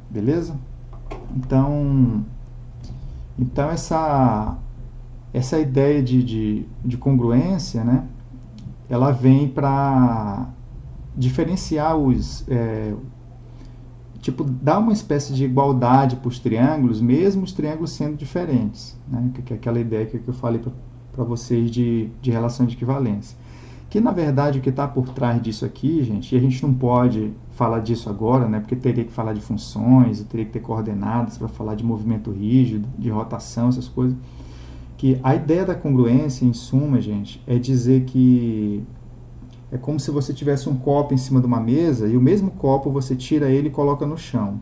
beleza? Então, essa ideia de congruência, né, ela vem para diferenciar tipo, dar uma espécie de igualdade para os triângulos, mesmo os triângulos sendo diferentes, né, que é aquela ideia que eu falei para vocês de relação de equivalência. Que, na verdade, o que está por trás disso aqui, gente, e a gente não pode falar disso agora, né, porque teria que falar de funções, teria que ter coordenadas para falar de movimento rígido, de rotação, essas coisas, que a ideia da congruência, em suma, gente, é dizer que é como se você tivesse um copo em cima de uma mesa e o mesmo copo você tira ele e coloca no chão,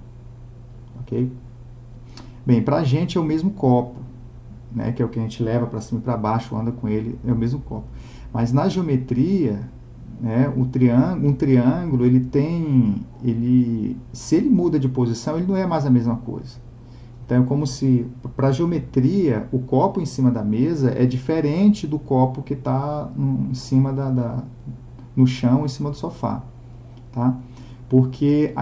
ok? Bem, para a gente é o mesmo copo, né, que é o que a gente leva para cima e para baixo, anda com ele, é o mesmo copo. Mas na geometria, né, um triângulo, se ele muda de posição, ele não é mais a mesma coisa. Então é como se, para a geometria, o copo em cima da mesa é diferente do copo que está em cima no chão, em cima do sofá, tá? Porque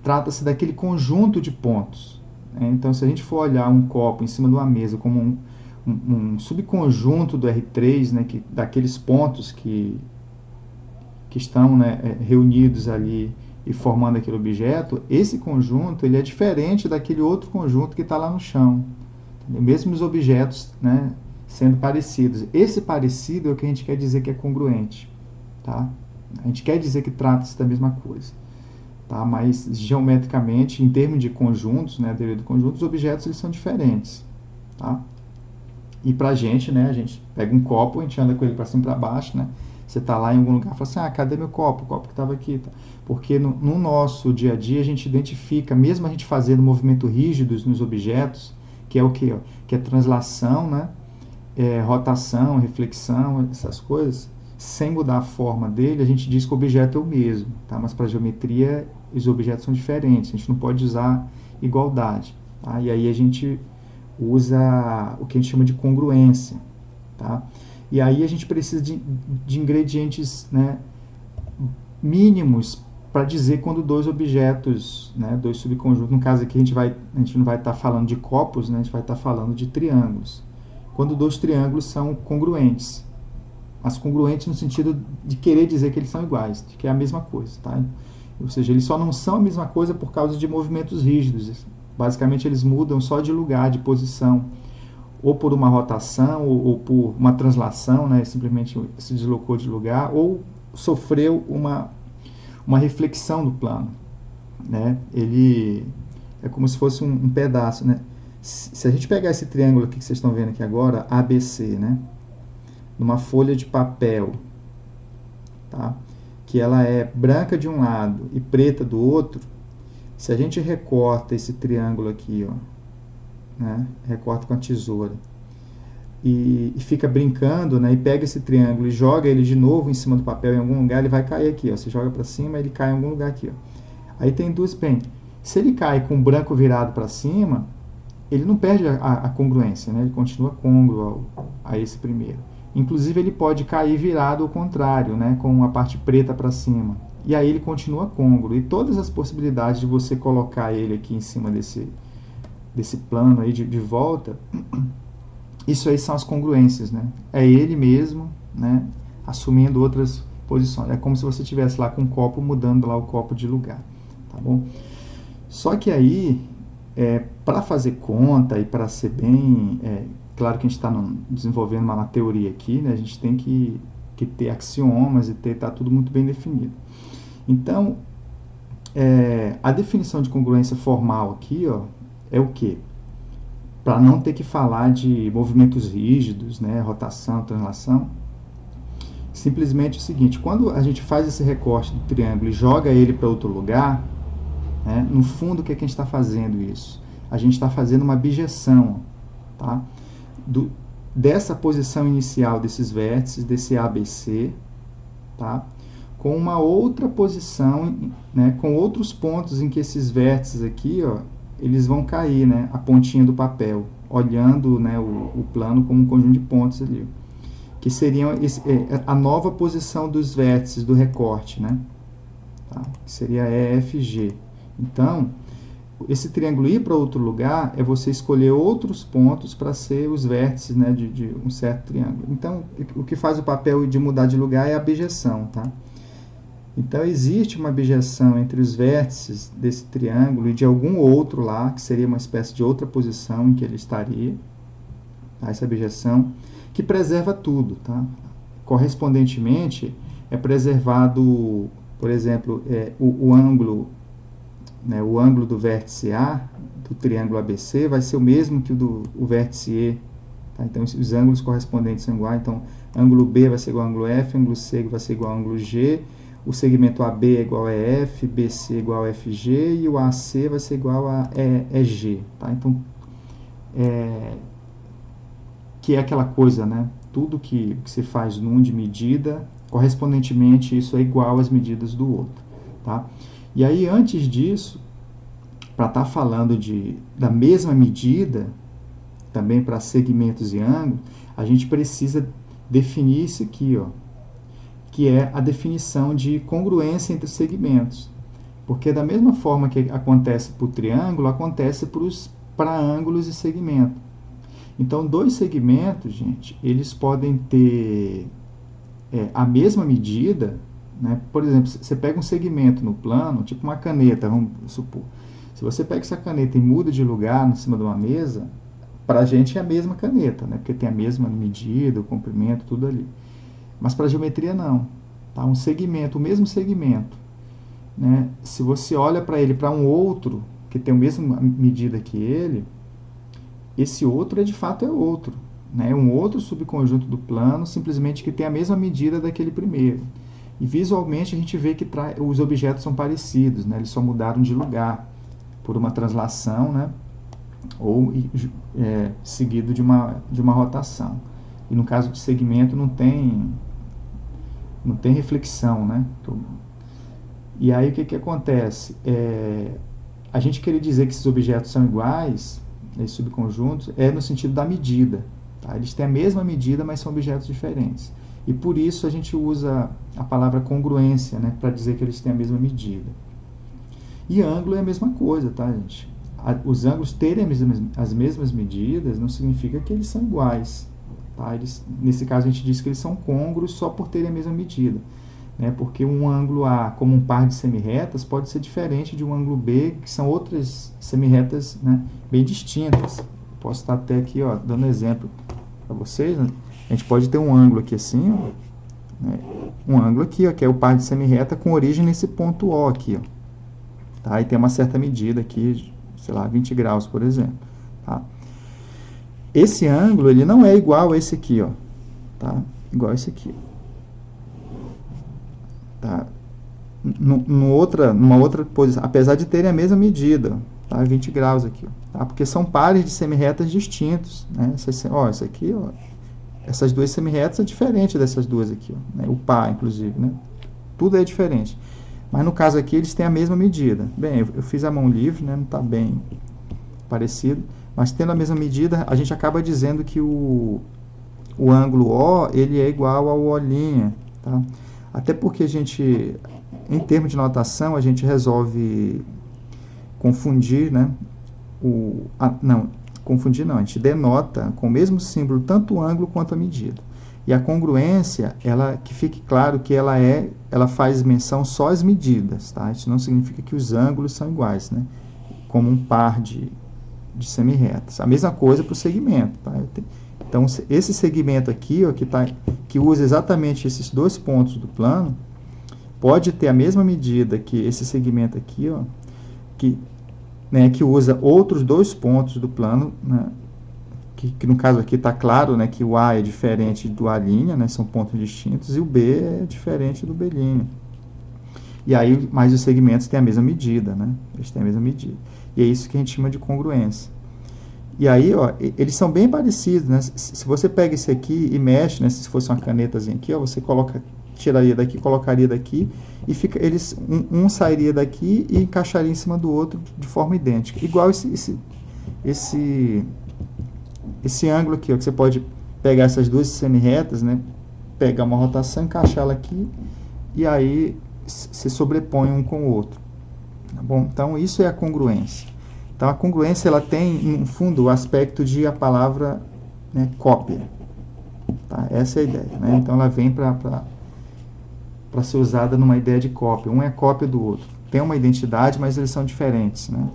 trata-se daquele conjunto de pontos. Né? Então, se a gente for olhar um copo em cima de uma mesa como um subconjunto do R3, né, daqueles pontos que estão, né, reunidos ali e formando aquele objeto, esse conjunto ele é diferente daquele outro conjunto que está lá no chão. Entendeu? Mesmo os objetos, né, sendo parecidos. Esse parecido é o que a gente quer dizer que é congruente. Tá? A gente quer dizer que trata-se da mesma coisa. Tá? Mas geometricamente, em termos de conjuntos, né, teoria do conjunto, os objetos eles são diferentes. Tá? E pra gente, né, a gente pega um copo, a gente anda com ele para cima e para baixo, né? Você tá lá em algum lugar e fala assim, cadê meu copo? O copo que estava aqui. Tá? Porque no nosso dia a dia a gente identifica, mesmo a gente fazendo movimentos rígidos nos objetos, que é o quê? Que é translação, né? Rotação, reflexão, essas coisas, sem mudar a forma dele, a gente diz que o objeto é o mesmo, tá? Mas para a geometria os objetos são diferentes, a gente não pode usar igualdade. Tá? E aí a gente usa o que a gente chama de congruência. Tá? E aí a gente precisa de ingredientes, né, mínimos para dizer quando dois objetos, né, dois subconjuntos, no caso aqui a gente não vai estar falando de copos, né, a gente vai estar falando de triângulos. Quando dois triângulos são congruentes. Mas congruentes no sentido de querer dizer que eles são iguais, de que é a mesma coisa. Tá? Ou seja, eles só não são a mesma coisa por causa de movimentos rígidos. Basicamente, eles mudam só de lugar, de posição. Ou por uma rotação, ou por uma translação, né? Simplesmente se deslocou de lugar, ou sofreu uma reflexão do plano. Né? Ele é como se fosse um pedaço. Né? Se a gente pegar esse triângulo aqui que vocês estão vendo aqui agora, ABC, né? Numa folha de papel, tá? Que ela é branca de um lado e preta do outro, se a gente recorta esse triângulo aqui, ó, né? Recorta com a tesoura e fica brincando, né? E pega esse triângulo e joga ele de novo em cima do papel em algum lugar, ele vai cair aqui, ó. Você joga para cima, ele cai em algum lugar aqui, ó. Aí tem duas, bem, se ele cai com o branco virado para cima, ele não perde a congruência, né? Ele continua côngruo a esse primeiro. Inclusive ele pode cair virado ao contrário, né? Com a parte preta para cima. E aí ele continua côngruo. E todas as possibilidades de você colocar ele aqui em cima desse plano aí de volta, isso aí são as congruências, né? É ele mesmo, né? Assumindo outras posições. É como se você estivesse lá com um copo, mudando lá o copo de lugar, tá bom? Só que aí, para fazer conta e para ser bem... claro que a gente está desenvolvendo uma teoria aqui, né? A gente tem que ter axiomas e tá tudo muito bem definido. Então, a definição de congruência formal aqui, ó, é o quê? Para não ter que falar de movimentos rígidos, né? Rotação, translação, simplesmente é o seguinte, quando a gente faz esse recorte do triângulo e joga ele para outro lugar, né? No fundo, o que a gente está fazendo isso? A gente está fazendo uma bijeção, tá? Dessa posição inicial desses vértices, desse ABC, tá? Com uma outra posição, né? Com outros pontos em que esses vértices aqui, ó, eles vão cair, né? A pontinha do papel, olhando, né, o plano como um conjunto de pontos ali, que seriam a nova posição dos vértices do recorte, né? Tá? Que seria EFG. Então, esse triângulo ir para outro lugar é você escolher outros pontos para ser os vértices, né, de um certo triângulo. Então, o que faz o papel de mudar de lugar é a bijeção, tá? Então, existe uma bijeção entre os vértices desse triângulo e de algum outro lá, que seria uma espécie de outra posição em que ele estaria, tá? Essa bijeção, que preserva tudo, tá? Correspondentemente, é preservado, por exemplo, o ângulo, né, o ângulo do vértice A, do triângulo ABC, vai ser o mesmo que o do vértice E. Tá? Então, os ângulos correspondentes são iguais. Então, ângulo B vai ser igual ao ângulo F, ângulo C vai ser igual ao ângulo G, o segmento AB é igual a EF, BC é igual a FG e o AC vai ser igual a EG. Tá? Então, que é aquela coisa, né? Tudo que se faz num de medida, correspondentemente isso é igual às medidas do outro. Tá? E aí, antes disso, para estar falando da mesma medida, também para segmentos e ângulos, a gente precisa definir isso aqui, ó, que é a definição de congruência entre segmentos. Porque da mesma forma que acontece para o triângulo, acontece para ângulos e segmento. Então, dois segmentos, gente, eles podem ter a mesma medida, né? Por exemplo, você pega um segmento no plano, tipo uma caneta, vamos supor. Se você pega essa caneta e muda de lugar em cima de uma mesa, para a gente é a mesma caneta, né? Porque tem a mesma medida, o comprimento, tudo ali. Mas para a geometria não. Tá? Um segmento, o mesmo segmento, né? Se você olha para ele, para um outro, que tem a mesma medida que ele, esse outro de fato é outro. Né? Um outro subconjunto do plano, simplesmente que tem a mesma medida daquele primeiro. E visualmente a gente vê que os objetos são parecidos, né? Eles só mudaram de lugar por uma translação, né? Ou seguido de uma rotação. E no caso de segmento não tem reflexão, né? E aí o que acontece? A gente querer dizer que esses objetos são iguais, esses subconjuntos, no sentido da medida. Tá? Eles têm a mesma medida, mas são objetos diferentes. E por isso a gente usa a palavra congruência, né? Para dizer que eles têm a mesma medida. E ângulo é a mesma coisa, tá, gente? Os ângulos terem as mesmas medidas não significa que eles são iguais. Tá? Nesse caso, a gente diz que eles são côngruos só por terem a mesma medida. Né? Porque um ângulo A, como um par de semirretas, pode ser diferente de um ângulo B, que são outras semirretas, né, bem distintas. Posso estar até aqui, ó, dando exemplo para vocês. Né? A gente pode ter um ângulo aqui assim, ó, né? Um ângulo aqui, ó, que é o par de semirreta com origem nesse ponto O aqui. Ó. Tá? E tem uma certa medida aqui, sei lá, 20 graus, por exemplo. Tá? Esse ângulo, ele não é igual a esse aqui, ó. Tá? Igual a esse aqui. Tá? Numa outra posição, apesar de terem a mesma medida, tá? 20 graus aqui, ó. Tá? Porque são pares de semirretas distintos, né? Essa aqui, ó, essas duas semirretas é diferente dessas duas aqui, ó, né? O par, inclusive, né? Tudo é diferente. Mas no caso aqui, eles têm a mesma medida. Bem, eu fiz a mão livre, né? Não está bem parecido. Mas tendo a mesma medida, a gente acaba dizendo que o ângulo O, ele é igual ao O'. Tá? Até porque a gente, em termos de notação, a gente resolve confundir, né? Confundir não, a gente denota com o mesmo símbolo tanto o ângulo quanto a medida. E a congruência, que fique claro que ela faz menção só às medidas, tá? Isso não significa que os ângulos são iguais, né? Como um par de semirretas. A mesma coisa para o segmento, tá? Então, esse segmento aqui, ó, que usa exatamente esses dois pontos do plano, pode ter a mesma medida que esse segmento aqui, ó, que usa outros dois pontos do plano, né? Que no caso aqui está claro, né, que o A é diferente do A', né, são pontos distintos, e o B é diferente do B'. E aí, mas os segmentos têm a mesma medida, né? Eles têm a mesma medida. E é isso que a gente chama de congruência. E aí, ó, eles são bem parecidos, né? Se você pega esse aqui e mexe, né, se fosse uma canetazinha aqui, ó, você tiraria daqui, colocaria daqui, e um sairia daqui e encaixaria em cima do outro de forma idêntica. Igual esse ângulo aqui, ó, que você pode pegar essas duas semirretas, né, pegar uma rotação, encaixá-la aqui, e aí se sobrepõe um com o outro. Tá bom? Então, isso é a congruência. Então a congruência ela tem, no fundo, o aspecto de a palavra, né, cópia. Tá? Essa é a ideia. Né? Então ela vem para ser usada numa ideia de cópia. Um é cópia do outro. Tem uma identidade, mas eles são diferentes. Né?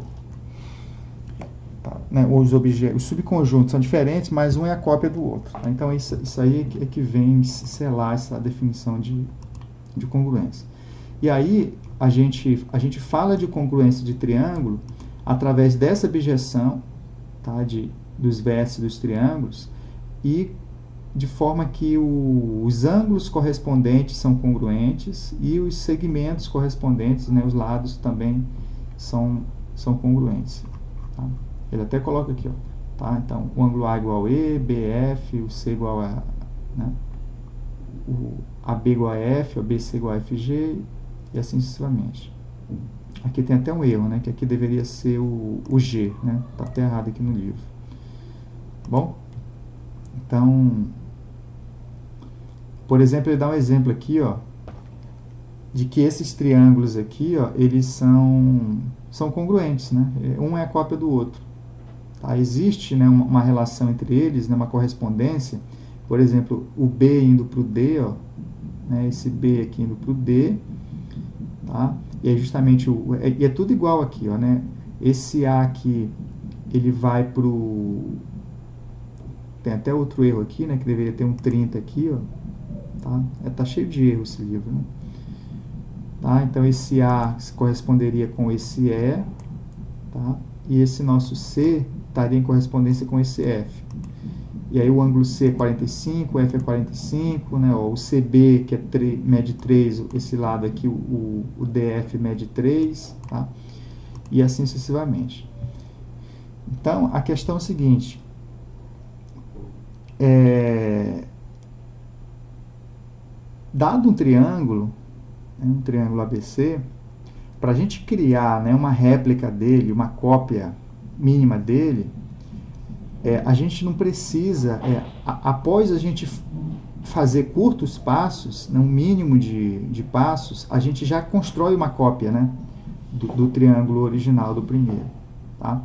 Tá? Né? Os subconjuntos são diferentes, mas um é a cópia do outro. Tá? Então isso aí é que vem selar essa definição de congruência. E aí a gente fala de congruência de triângulo através dessa objeção, tá, dos vértices dos triângulos, e de forma que os ângulos correspondentes são congruentes e os segmentos correspondentes, né, os lados também são congruentes. Tá? Ele até coloca aqui, ó, tá? Então, o ângulo A igual a E, BF, o C igual a, né, o AB igual a F, o BC igual a FG, e assim sucessivamente. Aqui tem até um erro, né? Que aqui deveria ser o G, né? Tá até errado aqui no livro. Bom, então, por exemplo, ele dá um exemplo aqui, ó, de que esses triângulos aqui, ó, eles são congruentes, né? Um é a cópia do outro. Tá? Existe, né, uma relação entre eles, né, uma correspondência. Por exemplo, o B indo para o D, ó, né, esse B aqui indo para o D, tá? E é justamente e é tudo igual aqui, ó, né? Esse A aqui, ele vai pro, tem até outro erro aqui, né, que deveria ter um 30 aqui, ó, tá? Tá cheio de erros esse livro, né? Tá? Então esse A se corresponderia com esse E, tá? E esse nosso C estaria em correspondência com esse F. E aí o ângulo C é 45, o F é 45, né? Ó, o CB, que mede 3, esse lado aqui, o DF mede 3, tá? E assim sucessivamente. Então, a questão é a seguinte. Dado um triângulo ABC, para a gente criar, né, uma réplica dele, uma cópia mínima dele, a gente não precisa, após a gente fazer curtos passos, né, um mínimo de passos, a gente já constrói uma cópia, né, do triângulo original do primeiro. Tá?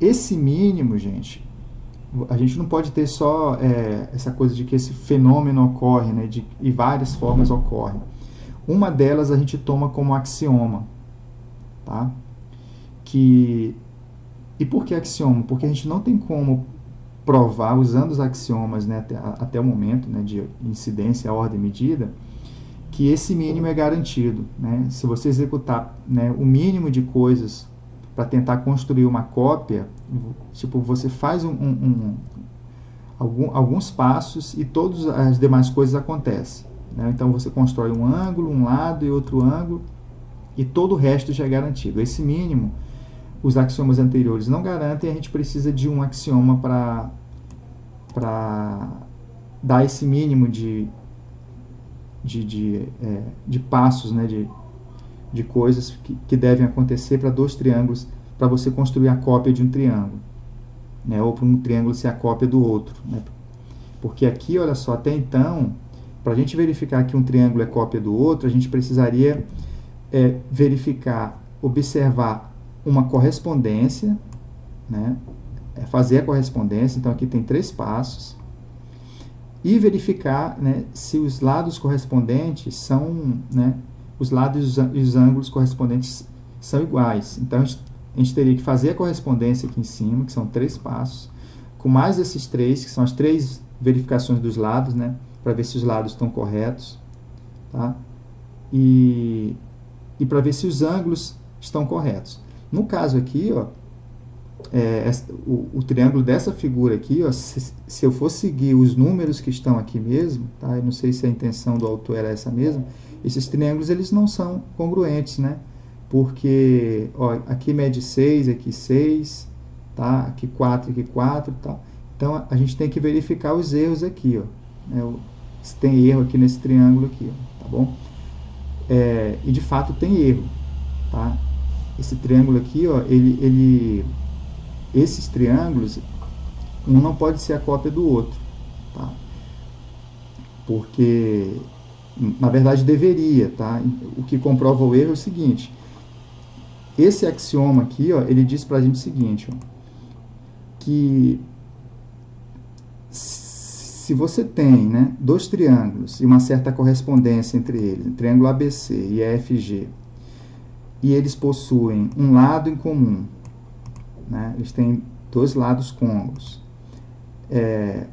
Esse mínimo, gente, a gente não pode ter só essa coisa de que esse fenômeno ocorre, né, e várias formas ocorrem. Uma delas a gente toma como axioma. Tá? E por que axioma? Porque a gente não tem como provar, usando os axiomas, né, até o momento, né, de incidência, ordem e medida, que esse mínimo é garantido. Né? Se você executar, né, o mínimo de coisas para tentar construir uma cópia, tipo, você faz alguns passos e todas as demais coisas acontecem. Né? Então você constrói um ângulo, um lado e outro ângulo, e todo o resto já é garantido. Esse mínimo, os axiomas anteriores não garantem, a gente precisa de um axioma para dar esse mínimo de passos, né, de coisas que devem acontecer para dois triângulos, para você construir a cópia de um triângulo, né, ou para um triângulo ser a cópia do outro. Né? Porque aqui, olha só, até então, para a gente verificar que um triângulo é cópia do outro, a gente precisaria verificar, observar uma correspondência, né? Fazer a correspondência. Então aqui tem 3 passos, e verificar, né, se os lados correspondentes são, né, os lados e os ângulos correspondentes são iguais. Então a gente teria que fazer a correspondência aqui em cima, que são 3 passos, com mais esses 3, que são as 3 verificações dos lados, né, para ver se os lados estão corretos, tá? E para ver se os ângulos estão corretos. No caso aqui, ó, o triângulo dessa figura aqui, ó, se eu for seguir os números que estão aqui mesmo, tá? Eu não sei se a intenção do autor era essa mesmo, esses triângulos eles não são congruentes, né? Porque ó, aqui mede 6, aqui 6, tá? Aqui 4, aqui 4, tá? Então a gente tem que verificar os erros aqui, ó, né? Se tem erro aqui nesse triângulo aqui, ó, tá bom? E de fato tem erro, tá? Esse triângulo aqui, ó, esses triângulos, um não pode ser a cópia do outro, tá? Porque, na verdade, deveria, tá? O que comprova o erro é o seguinte: esse axioma aqui, ó, ele diz pra gente o seguinte, ó, que se você tem, né, dois triângulos e uma certa correspondência entre eles, triângulo ABC e EFG, e eles possuem um lado em comum, né, eles têm dois lados côngruos,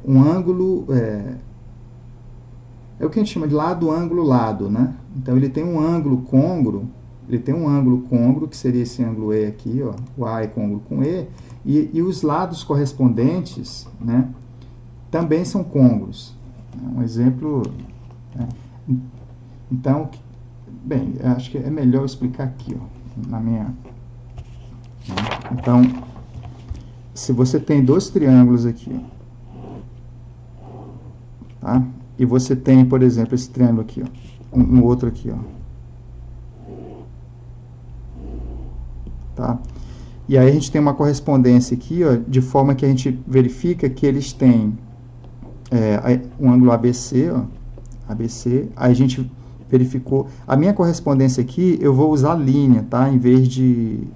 um ângulo, é o que a gente chama de lado, ângulo, lado, né? Então ele tem um ângulo côngruo, que seria esse ângulo E aqui, ó, o A é côngruo com E, e os lados correspondentes, né, também são côngruos. Um exemplo, né? Então, bem, acho que é melhor explicar aqui, ó, na minha. Então, se você tem dois triângulos aqui, tá? E você tem, por exemplo, esse triângulo aqui, ó, um outro aqui, ó, tá? E aí a gente tem uma correspondência aqui, ó, de forma que a gente verifica que eles têm um ângulo ABC, ó, ABC, aí a gente verificou, a minha correspondência aqui, eu vou usar linha, tá? Em vez de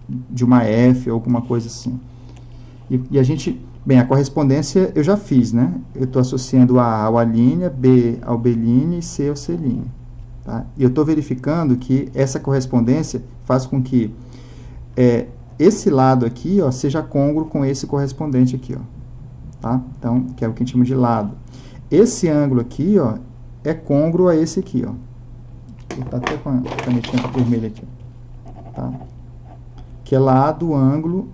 uma F ou alguma coisa assim. E a gente, bem, a correspondência eu já fiz, né? Eu estou associando A ao A', B ao B' e C ao C'. Tá? E eu estou verificando que essa correspondência faz com que esse lado aqui, ó, seja côngruo com esse correspondente aqui, ó. Tá? Então, que é o que a gente chama de lado. Esse ângulo aqui, ó, é côngruo a esse aqui, ó. Vou botar até com a canetinha vermelha aqui, ó. Tá? Que é lado, ângulo,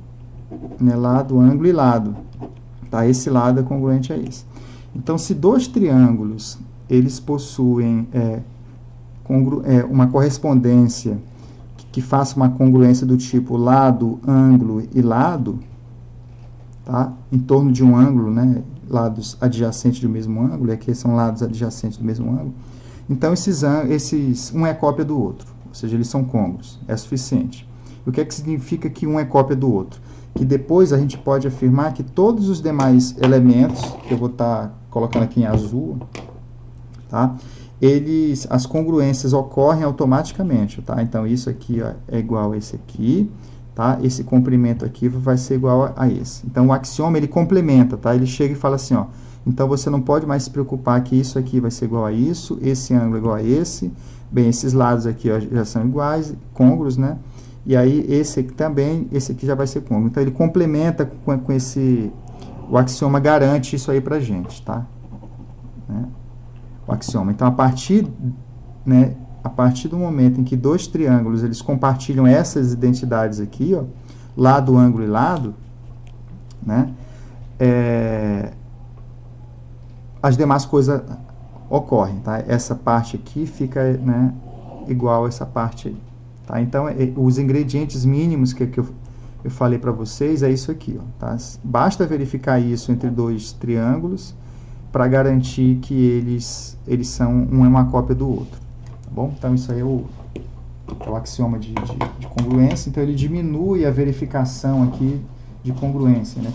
né? Lado, ângulo e lado. Tá? Esse lado é congruente a esse. Então, se dois triângulos eles possuem uma correspondência que faça uma congruência do tipo lado, ângulo e lado, tá? Em torno de um ângulo, né? Lados adjacentes do mesmo ângulo, e aqui são lados adjacentes do mesmo ângulo. Então, um é cópia do outro, ou seja, eles são côngruos, é suficiente. E o que é que significa que um é cópia do outro? Que depois a gente pode afirmar que todos os demais elementos, que eu vou estar colocando aqui em azul, tá? As congruências ocorrem automaticamente, tá? Então, isso aqui, ó, é igual a esse aqui, tá? Esse comprimento aqui vai ser igual a esse. Então, o axioma, ele complementa, tá? Ele chega e fala assim, ó, então você não pode mais se preocupar que isso aqui vai ser igual a isso, esse ângulo é igual a esse, bem, esses lados aqui, ó, já são iguais, côngruos, né? E aí, esse aqui também, esse aqui já vai ser côngruo. Então, ele complementa com esse, o axioma garante isso aí pra gente, tá? Né? O axioma. Então, a partir do momento em que dois triângulos eles compartilham essas identidades aqui, ó, lado, ângulo e lado, né, as demais coisas ocorrem, tá? Essa parte aqui fica, né, igual a essa parte aí, tá? Então, os ingredientes mínimos que eu falei para vocês é isso aqui, ó, tá? Basta verificar isso entre dois triângulos para garantir que eles são uma cópia do outro, tá bom? Então, isso aí é o axioma de congruência. Então, ele diminui a verificação aqui de congruência, né?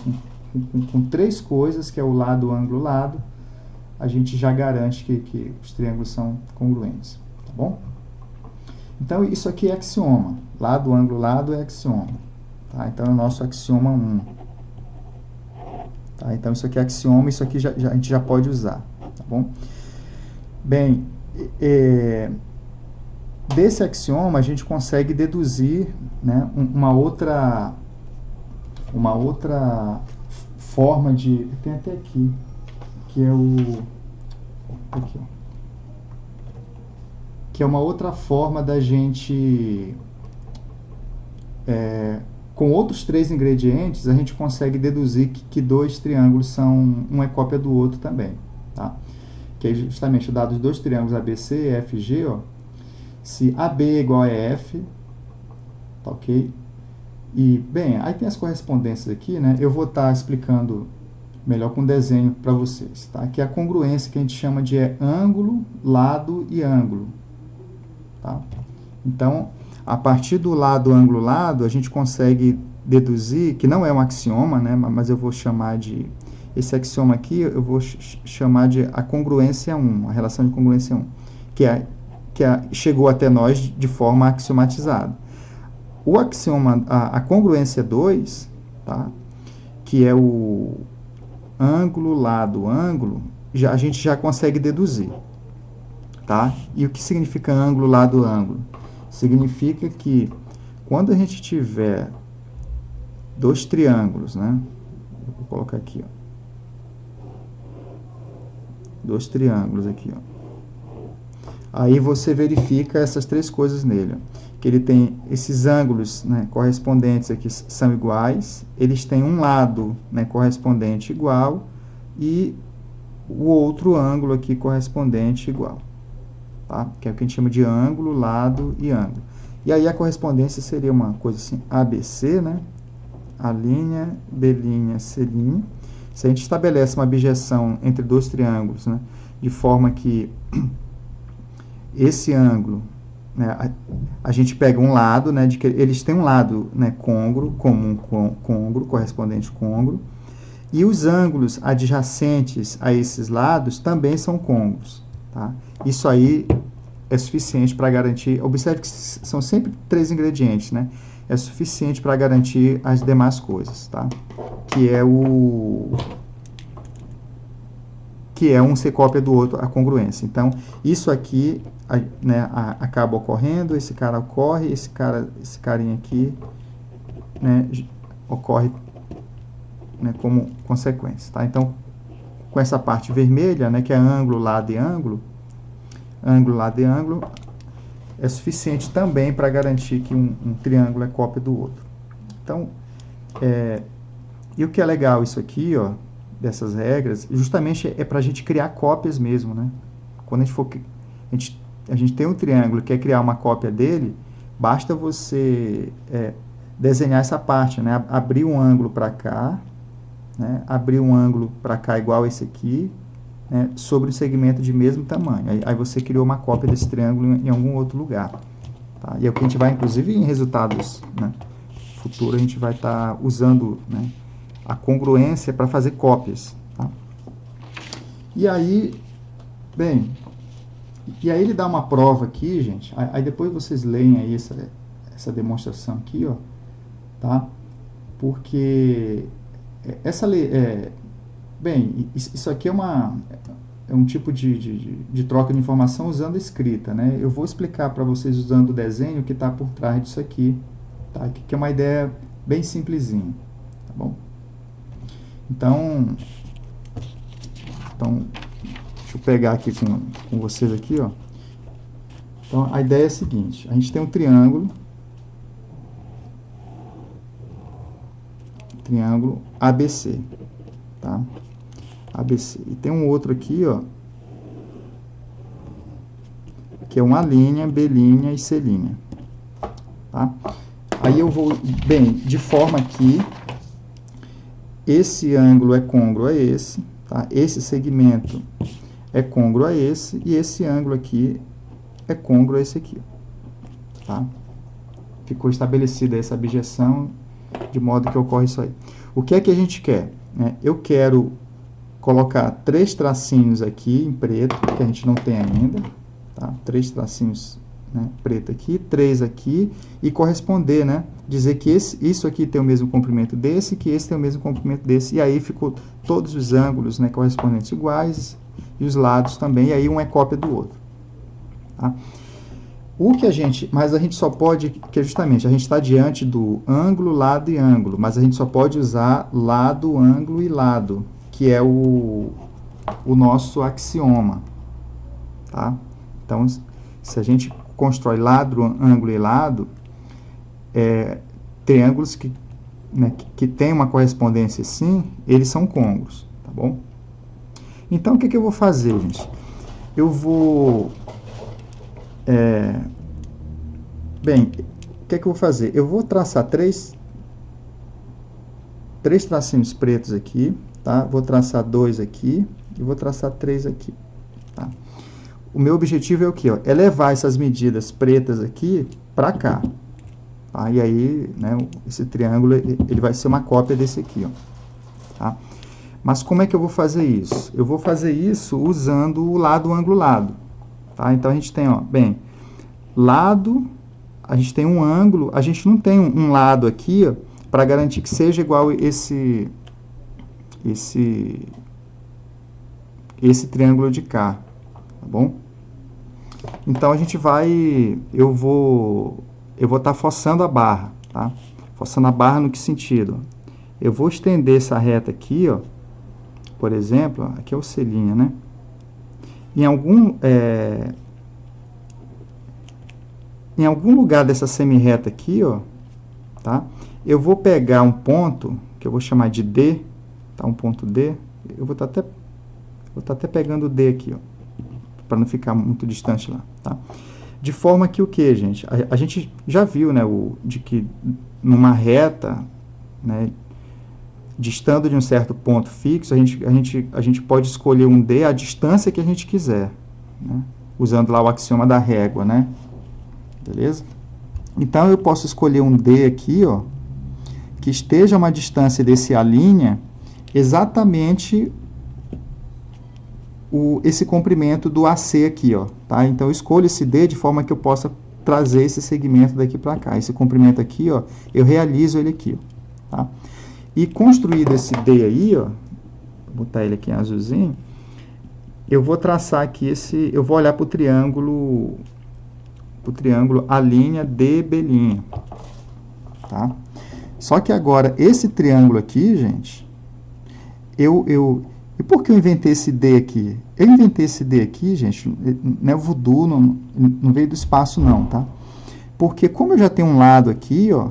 Com três coisas, que é o lado, ângulo, lado, a gente já garante que os triângulos são congruentes, tá bom? Então, isso aqui é axioma. Lado, ângulo, lado é axioma, tá? Então, é o nosso axioma 1. Tá? Então, isso aqui é axioma, isso aqui a gente já pode usar, tá bom? Bem, desse axioma a gente consegue deduzir, né, uma outra forma de... Tem até aqui, que é aqui, ó, que é uma outra forma da gente... com outros três ingredientes, a gente consegue deduzir que dois triângulos são... Um é cópia do outro também, tá? Que é justamente dados os dois triângulos ABC e EFG, ó, se AB é igual a EF, tá ok? E, bem, aí tem as correspondências aqui, né? Eu vou estar explicando melhor com desenho para vocês, tá? Que é a congruência que a gente chama de ângulo, lado e ângulo, tá? Então, a partir do lado, ângulo, lado, a gente consegue deduzir, que não é um axioma, né, mas eu vou chamar de... Esse axioma aqui, eu vou chamar de a congruência 1, a relação de congruência 1, que chegou até nós de forma axiomatizada. o axioma, a congruência 2, tá? Que é o ângulo, lado, ângulo, a gente já consegue deduzir. Tá? E o que significa ângulo, lado, ângulo? Significa que quando a gente tiver dois triângulos, né? Vou colocar aqui, ó. Dois triângulos aqui, ó. Aí você verifica essas três coisas nele, ó. Que ele tem esses ângulos, né, correspondentes aqui são iguais, eles têm um lado, né, correspondente igual e o outro ângulo aqui correspondente igual. Tá? Que é o que a gente chama de ângulo, lado e ângulo. E aí a correspondência seria uma coisa assim, ABC, né? A linha, B', C'. Se a gente estabelece uma bijeção entre dois triângulos, né, de forma que esse ângulo, né, a gente pega um lado, né, de que eles têm um lado, né, côngruo, comum côngruo, correspondente côngruo, e os ângulos adjacentes a esses lados também são côngruos. Tá? Isso aí é suficiente para garantir. Observe que são sempre três ingredientes, né? É suficiente para garantir as demais coisas, tá? Que é um ser cópia do outro, a congruência. Então, isso aqui, né, acaba ocorrendo, esse cara ocorre, esse carinha aqui, né, ocorre, né, como consequência, tá? Então, com essa parte vermelha, né, que é ângulo, lado e ângulo, lado e ângulo, é suficiente também para garantir que um triângulo é cópia do outro. Então, e o que é legal isso aqui, ó, dessas regras, justamente é para a gente criar cópias mesmo, né? Quando a gente tem um triângulo e quer criar uma cópia dele, basta você desenhar essa parte, né? Abrir um ângulo para cá, né? Abrir um ângulo para cá igual esse aqui, né? Sobre um segmento de mesmo tamanho. Aí você criou uma cópia desse triângulo em algum outro lugar. Tá? E é o que a gente vai, inclusive, em resultados, né, futuro, a gente vai estar usando, né, a congruência para fazer cópias. Tá? E aí, bem, ele dá uma prova aqui, gente. Aí depois vocês leem aí essa demonstração aqui, ó, tá? Porque essa lei, bem, isso aqui é um tipo de troca de informação usando escrita, né? Eu vou explicar para vocês usando o desenho que está por trás disso aqui, tá? Que é uma ideia bem simplesinha, tá bom? Então, deixa eu pegar aqui com vocês aqui, ó. Então, a ideia é a seguinte: a gente tem um triângulo ABC, tá? ABC. E tem um outro aqui, ó, que é uma linha, B' e C'. Tá? Aí eu vou, bem, de forma que esse ângulo é côngruo a esse, tá? Esse segmento é côngruo a esse, e esse ângulo aqui é côngruo a esse aqui. Tá? Ficou estabelecida essa abjeção, de modo que ocorre isso aí. O que é que a gente quer? Eu quero colocar 3 tracinhos aqui em preto, que a gente não tem ainda, tá? 3 tracinhos, né, preto aqui, 3 aqui, e corresponder, né? Dizer que isso aqui tem o mesmo comprimento desse, que esse tem o mesmo comprimento desse, e aí ficou todos os ângulos, né, correspondentes iguais, e os lados também, e aí um é cópia do outro. Tá? Mas a gente só pode, que justamente, a gente está diante do ângulo, lado e ângulo, mas a gente só pode usar lado, ângulo e lado, que é o nosso axioma. Tá? Então, se a gente constrói lado, ângulo e lado, triângulos que têm uma correspondência assim, eles são côngruos, tá bom? Então, o que eu vou fazer, gente? Eu vou... bem, o que eu vou fazer? Eu vou traçar três tracinhos pretos aqui, tá? Vou traçar 2 aqui e vou traçar 3 aqui, tá? O meu objetivo é o quê? É levar essas medidas pretas aqui para cá. Tá? E aí, né, esse triângulo ele vai ser uma cópia desse aqui, ó. Tá? Mas como é que eu vou fazer isso? Eu vou fazer isso usando o lado, ângulo, lado. Tá? Então, a gente tem, ó, bem, lado, a gente tem um ângulo, a gente não tem um lado aqui para garantir que seja igual esse triângulo de cá, tá bom? Então a gente vai, eu vou estar forçando a barra, tá? Forçando a barra no que sentido? Eu vou estender essa reta aqui, ó, por exemplo, ó, aqui é o selinho, né? Em algum lugar dessa semi-reta aqui, ó, tá? Eu vou pegar um ponto, que eu vou chamar de D, tá? Um ponto D. Eu vou estar até pegando D aqui, ó, para não ficar muito distante lá, tá? De forma que o que, gente? A gente já viu, né, de que numa reta, né, distando de um certo ponto fixo, a gente pode escolher um D a distância que a gente quiser, né? Usando lá o axioma da régua, né? Beleza? Então, eu posso escolher um D aqui, ó, que esteja a uma distância desse A' exatamente esse comprimento do AC aqui, ó, tá? Então, eu escolho esse D de forma que eu possa trazer esse segmento daqui para cá. Esse comprimento aqui, ó, eu realizo ele aqui, ó, tá? E construído esse D aí, ó, vou botar ele aqui em azulzinho, eu vou traçar aqui eu vou olhar para o triângulo A', DB', tá? Só que agora, esse triângulo aqui, gente, e por que eu inventei esse D aqui? Eu inventei esse D aqui, gente, não é voodoo, não veio do espaço não, tá? Porque como eu já tenho um lado aqui, ó,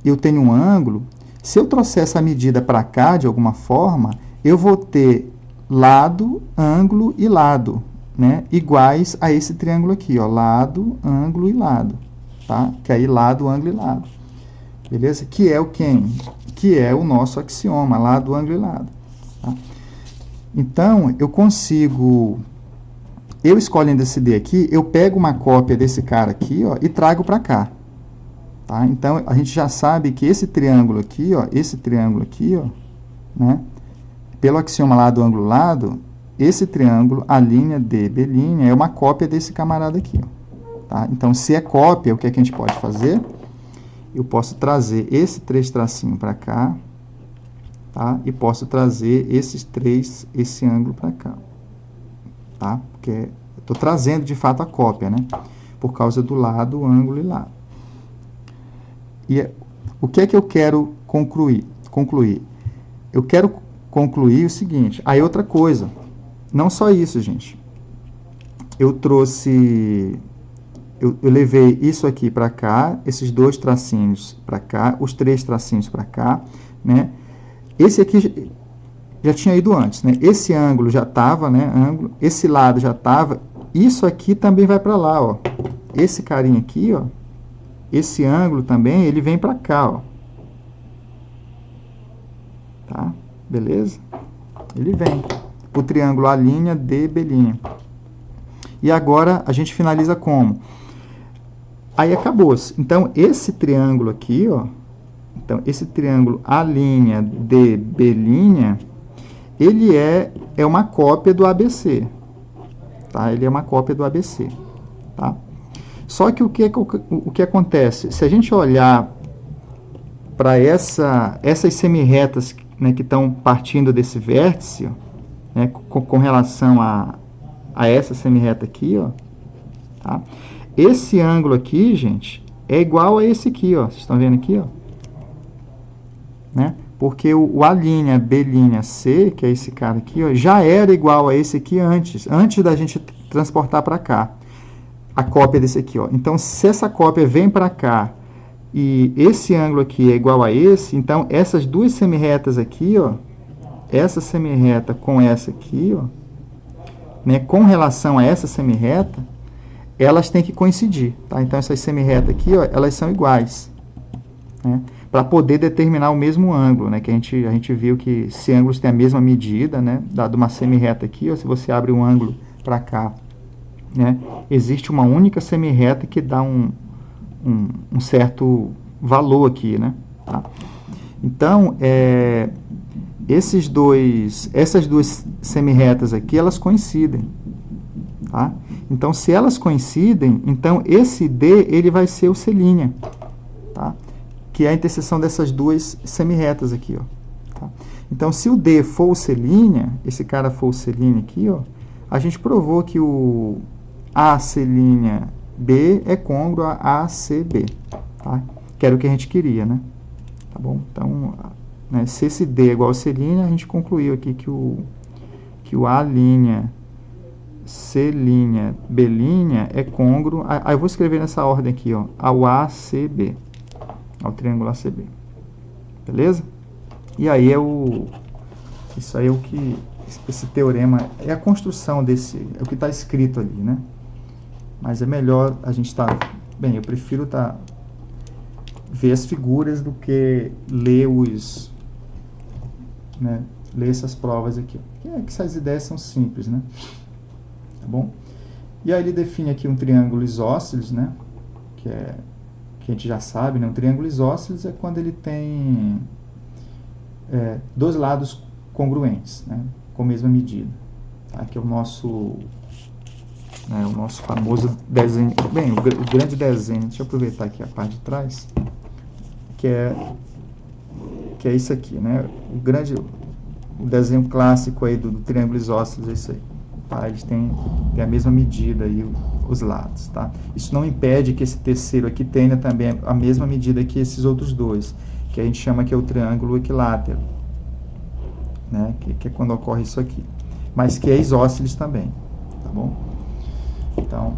eu tenho um ângulo, se eu trouxer essa medida para cá, de alguma forma, eu vou ter lado, ângulo e lado, né, iguais a esse triângulo aqui, ó, lado, ângulo e lado, tá? Que aí lado, ângulo e lado, beleza? Que é o quem? Que é o nosso axioma, lado, ângulo e lado, tá? Então, eu consigo, eu escolhendo esse D aqui, eu pego uma cópia desse cara aqui, ó, e trago para cá, tá? Então, a gente já sabe que esse triângulo aqui, ó, né, pelo axioma lado, ângulo, lado, esse triângulo, A', DB', é uma cópia desse camarada aqui, ó, tá? Então, se é cópia, o que é que a gente pode fazer? Eu posso trazer esse 3 tracinho para cá, tá? E posso trazer esse ângulo para cá, tá? Porque eu estou trazendo, de fato, a cópia, né? Por causa do lado, ângulo e lado. E o que é que eu quero concluir? Eu quero concluir o seguinte, aí outra coisa, não só isso, gente. Eu levei isso aqui para cá, esses 2 tracinhos para cá, os 3 tracinhos para cá, né? Esse aqui já tinha ido antes, né? Esse ângulo já estava, né? Esse lado já estava. Isso aqui também vai para lá, ó. Esse carinha aqui, ó. Esse ângulo também, ele vem para cá, ó. Tá? Beleza? Ele vem o triângulo A', DB'. E agora a gente finaliza como? Aí acabou-se. Então, esse triângulo aqui, ó. Então, esse triângulo A', DB', ele é uma cópia do ABC. Tá? Ele é uma cópia do ABC. Tá? Só que o que acontece? Se a gente olhar para essas semirretas, né, que estão partindo desse vértice, ó, né, com relação a essa semirreta aqui, ó, tá? Esse ângulo aqui, gente, é igual a esse aqui, ó. Vocês estão vendo aqui, ó? Né? Porque o A', B', C, que é esse cara aqui, ó, já era igual a esse aqui antes da gente transportar para cá. A cópia desse aqui, ó. Então, se essa cópia vem para cá e esse ângulo aqui é igual a esse, então essas duas semirretas aqui, ó, essa semirreta com essa aqui, ó, né, com relação a essa semirreta, elas têm que coincidir, tá? Então, essas semirretas aqui, ó, elas são iguais, né, para poder determinar o mesmo ângulo, né, que a gente viu que se ângulos têm a mesma medida, né, dado uma semirreta aqui, ó, se você abre um ângulo para cá, né, existe uma única semirreta que dá um certo valor aqui, né? Tá? Então, essas duas semirretas aqui, elas coincidem, tá? Então, se elas coincidem, então esse D ele vai ser o C', tá? Que é a interseção dessas duas semirretas aqui, ó. Tá? Então, se o D for o C', esse cara for o C' aqui, ó, a gente provou que o AC'B é côngruo a ACB, tá? Que era o que a gente queria, né? Tá bom? Então, né, se esse D é igual ao C', a gente concluiu aqui que o A', C', B' é côngruo. Aí eu vou escrever nessa ordem aqui, ó, ao ACB, ao triângulo ACB. Beleza? E aí isso aí é o que esse teorema é a construção desse, é o que está escrito ali, né? Mas é melhor a gente bem, eu prefiro ver as figuras do que ler né, ler essas provas aqui. Que essas ideias são simples, né? Tá bom? E aí ele define aqui um triângulo isósceles, né? Que a gente já sabe, né? Um triângulo isósceles é quando ele tem dois lados congruentes, né? Com a mesma medida. Tá? Aqui é o nosso famoso desenho, bem, o grande desenho. Deixa eu aproveitar aqui a parte de trás, que é isso aqui, né? O desenho clássico aí do triângulo isósceles é isso aí. Tá? Eles têm a mesma medida aí, os lados, tá? Isso não impede que esse terceiro aqui tenha também a mesma medida que esses outros dois, que a gente chama que é o triângulo equilátero, né? Que é quando ocorre isso aqui, mas que é isósceles também, tá bom? Então,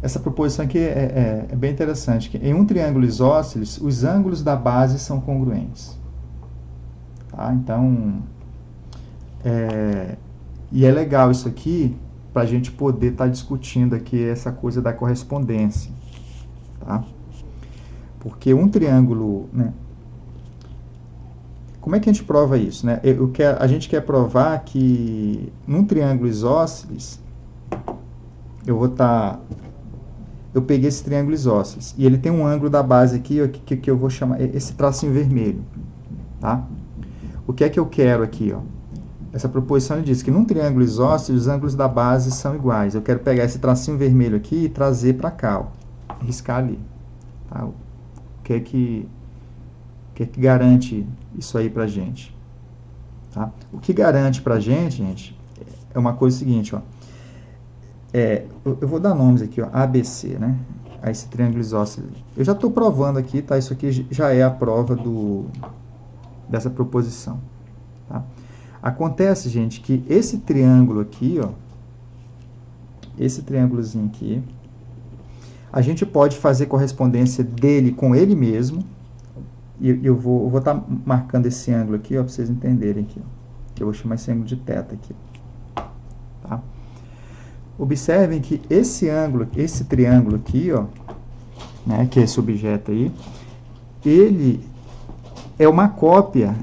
essa proposição aqui é bem interessante, que em um triângulo isósceles, os ângulos da base são congruentes. Tá? Então, e é legal isso aqui, para a gente poder estar discutindo aqui essa coisa da correspondência. Tá? Porque um triângulo, né, como é que a gente prova isso? Né? A gente quer provar que num triângulo isósceles, eu peguei esse triângulo isósceles e ele tem um ângulo da base aqui ó, que eu vou chamar esse tracinho vermelho, tá? O que é que eu quero aqui, ó? Essa proposição diz que num triângulo isósceles os ângulos da base são iguais. Eu quero pegar esse tracinho vermelho aqui e trazer para cá, ó, riscar ali, tá? O que é que garante isso aí pra gente, tá? O que garante pra gente, é uma coisa seguinte, ó. Eu vou dar nomes aqui, ó, ABC, né? A esse triângulo isósceles. Eu já estou provando aqui, tá? Isso aqui já é a prova dessa proposição, tá? Acontece, gente, que esse triângulo aqui, ó, esse triângulozinho aqui, a gente pode fazer correspondência dele com ele mesmo. E eu vou estar marcando esse ângulo aqui, ó, para vocês entenderem aqui, ó. Eu vou chamar esse ângulo de θ aqui, tá? Observem que esse ângulo, esse triângulo aqui, ó, né, que é esse objeto aí, ele é uma cópia,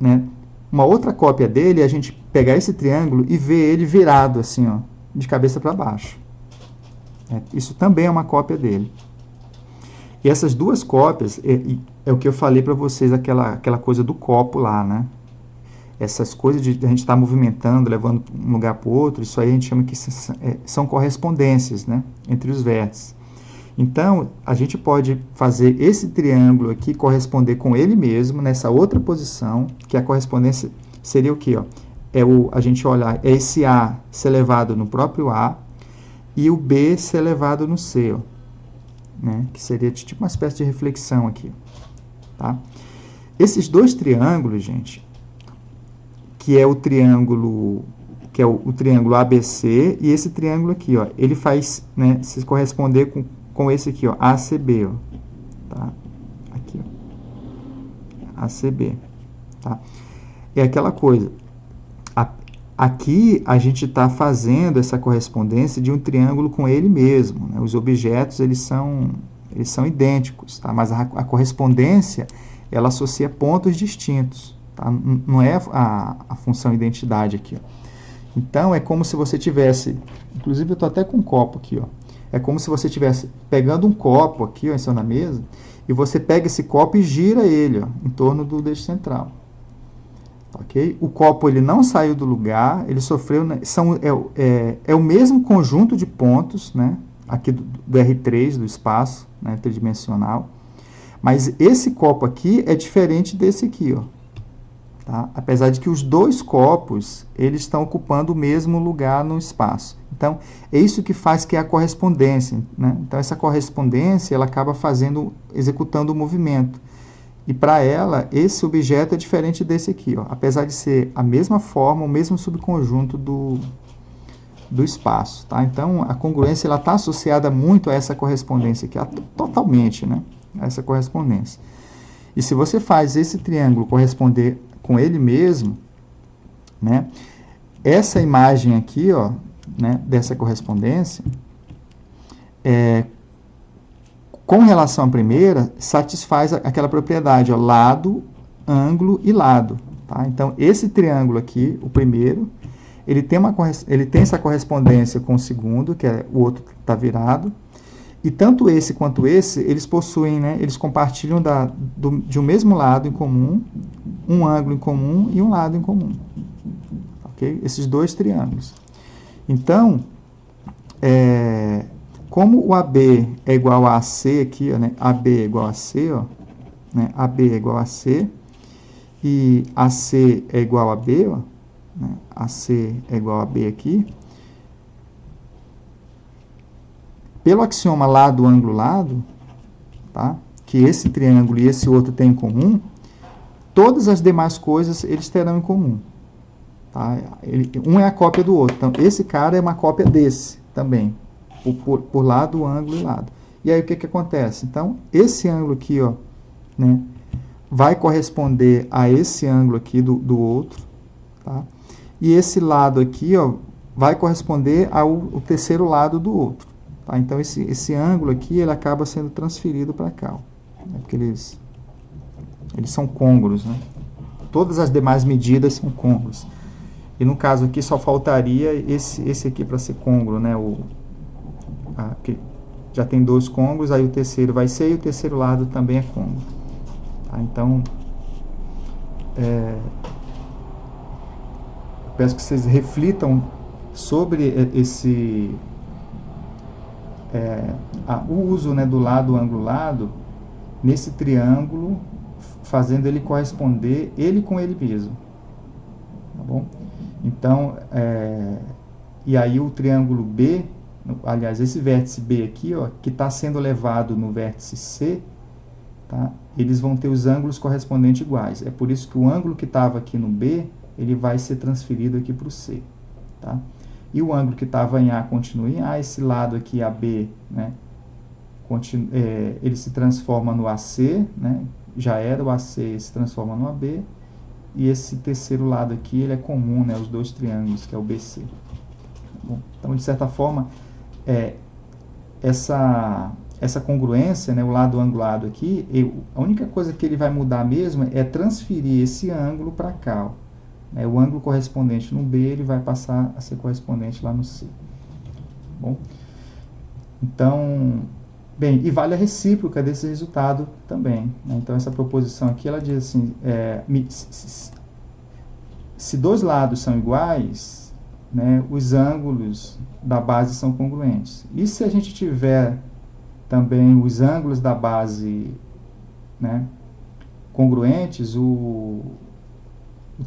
né, uma outra cópia dele é a gente pegar esse triângulo e ver ele virado assim, ó, de cabeça para baixo. Isso também é uma cópia dele. E essas duas cópias, é o que eu falei para vocês, aquela coisa do copo lá, né? Essas coisas de a gente estar movimentando, levando um lugar para o outro, isso aí a gente chama que são correspondências, né, entre os vértices. Então, a gente pode fazer esse triângulo aqui corresponder com ele mesmo, nessa outra posição, que a correspondência seria o quê? Ó? A gente olhar, é esse A ser elevado no próprio A e o B ser elevado no C, ó, né, que seria tipo uma espécie de reflexão aqui. Tá? Esses dois triângulos, gente, que é o triângulo ABC, e esse triângulo aqui, ó, ele faz, né, se corresponder com esse aqui, ó, ACB, ó, tá? Aqui, ó, ACB, tá? É aquela coisa, aqui a gente está fazendo essa correspondência de um triângulo com ele mesmo, né? Os objetos, eles são idênticos, tá? Mas a correspondência, ela associa pontos distintos. Tá? Não é a função identidade aqui, ó. Então, é como se você tivesse... Inclusive, eu estou até com um copo aqui, ó. É como se você estivesse pegando um copo aqui, ó, em cima da mesa, e você pega esse copo e gira ele, ó, em torno do eixo central. ok? O copo ele não saiu do lugar, ele sofreu, né, é o mesmo conjunto de pontos, né, aqui do R3, do espaço, né, tridimensional, mas esse copo aqui é diferente desse aqui, ó, tá? Apesar de que os dois copos eles estão ocupando o mesmo lugar no espaço. Então, é isso que faz que é a correspondência, né? Então, essa correspondência ela acaba executando o movimento. E para ela, esse objeto é diferente desse aqui, ó, apesar de ser a mesma forma, o mesmo subconjunto do espaço. Tá? Então, a congruência está associada muito a essa correspondência aqui, totalmente, né? A essa correspondência. E se você faz esse triângulo corresponder com ele mesmo, né? Essa imagem aqui, ó, né, dessa correspondência, com relação à primeira, satisfaz aquela propriedade, ó, lado, ângulo e lado. Tá? Então, esse triângulo aqui, o primeiro, ele tem essa correspondência com o segundo, que é o outro está virado, e tanto esse quanto esse, eles possuem, né, eles compartilham de um mesmo lado em comum, um ângulo em comum e um lado em comum. Okay? Esses dois triângulos. Então, como o AB é igual a AC aqui, ó, né? AB é igual a C, ó, né? AB é igual a C, e AC é igual a B, ó, né? AC é igual a B aqui. Pelo axioma lado, ângulo, lado, tá? Que esse triângulo e esse outro têm em comum, todas as demais coisas eles terão em comum. Tá? Um é a cópia do outro. Então, esse cara é uma cópia desse também. Por lado, ângulo e lado. E aí o que acontece? Então, esse ângulo aqui, ó, né, vai corresponder a esse ângulo aqui do outro. Tá? E esse lado aqui, ó, vai corresponder ao terceiro lado do outro. Tá? Então, esse ângulo aqui ele acaba sendo transferido para cá. Ó, né, porque eles são côngruos. Né? Todas as demais medidas são côngruos. E no caso aqui só faltaria esse aqui para ser côngruo, né? Que já tem dois côngruos, aí o terceiro vai ser e o terceiro lado também é côngruo. Tá? Então, peço que vocês reflitam sobre o uso, né, do lado, ângulo, lado, nesse triângulo, fazendo ele corresponder ele com ele mesmo. Tá bom? Então, e aí o triângulo B, aliás, esse vértice B aqui, ó, que está sendo levado no vértice C, tá? Eles vão ter os ângulos correspondentes iguais. É por isso que o ângulo que estava aqui no B, ele vai ser transferido aqui para o C. Tá? E o ângulo que estava em A continua em A, esse lado aqui, AB, né, ele se transforma no AC, né, já era o AC, se transforma no AB, e esse terceiro lado aqui, ele é comum, né, os dois triângulos, que é o BC. Bom, então, de certa forma, essa congruência, né, o lado angulado aqui, a única coisa que ele vai mudar mesmo é transferir esse ângulo para cá. Ó, né, o ângulo correspondente no B, ele vai passar a ser correspondente lá no C. Bom, então, bem, e vale a recíproca desse resultado também. Né? Então, essa proposição aqui, ela diz assim, se dois lados são iguais, né, os ângulos da base são congruentes. E se a gente tiver também os ângulos da base, né, congruentes, o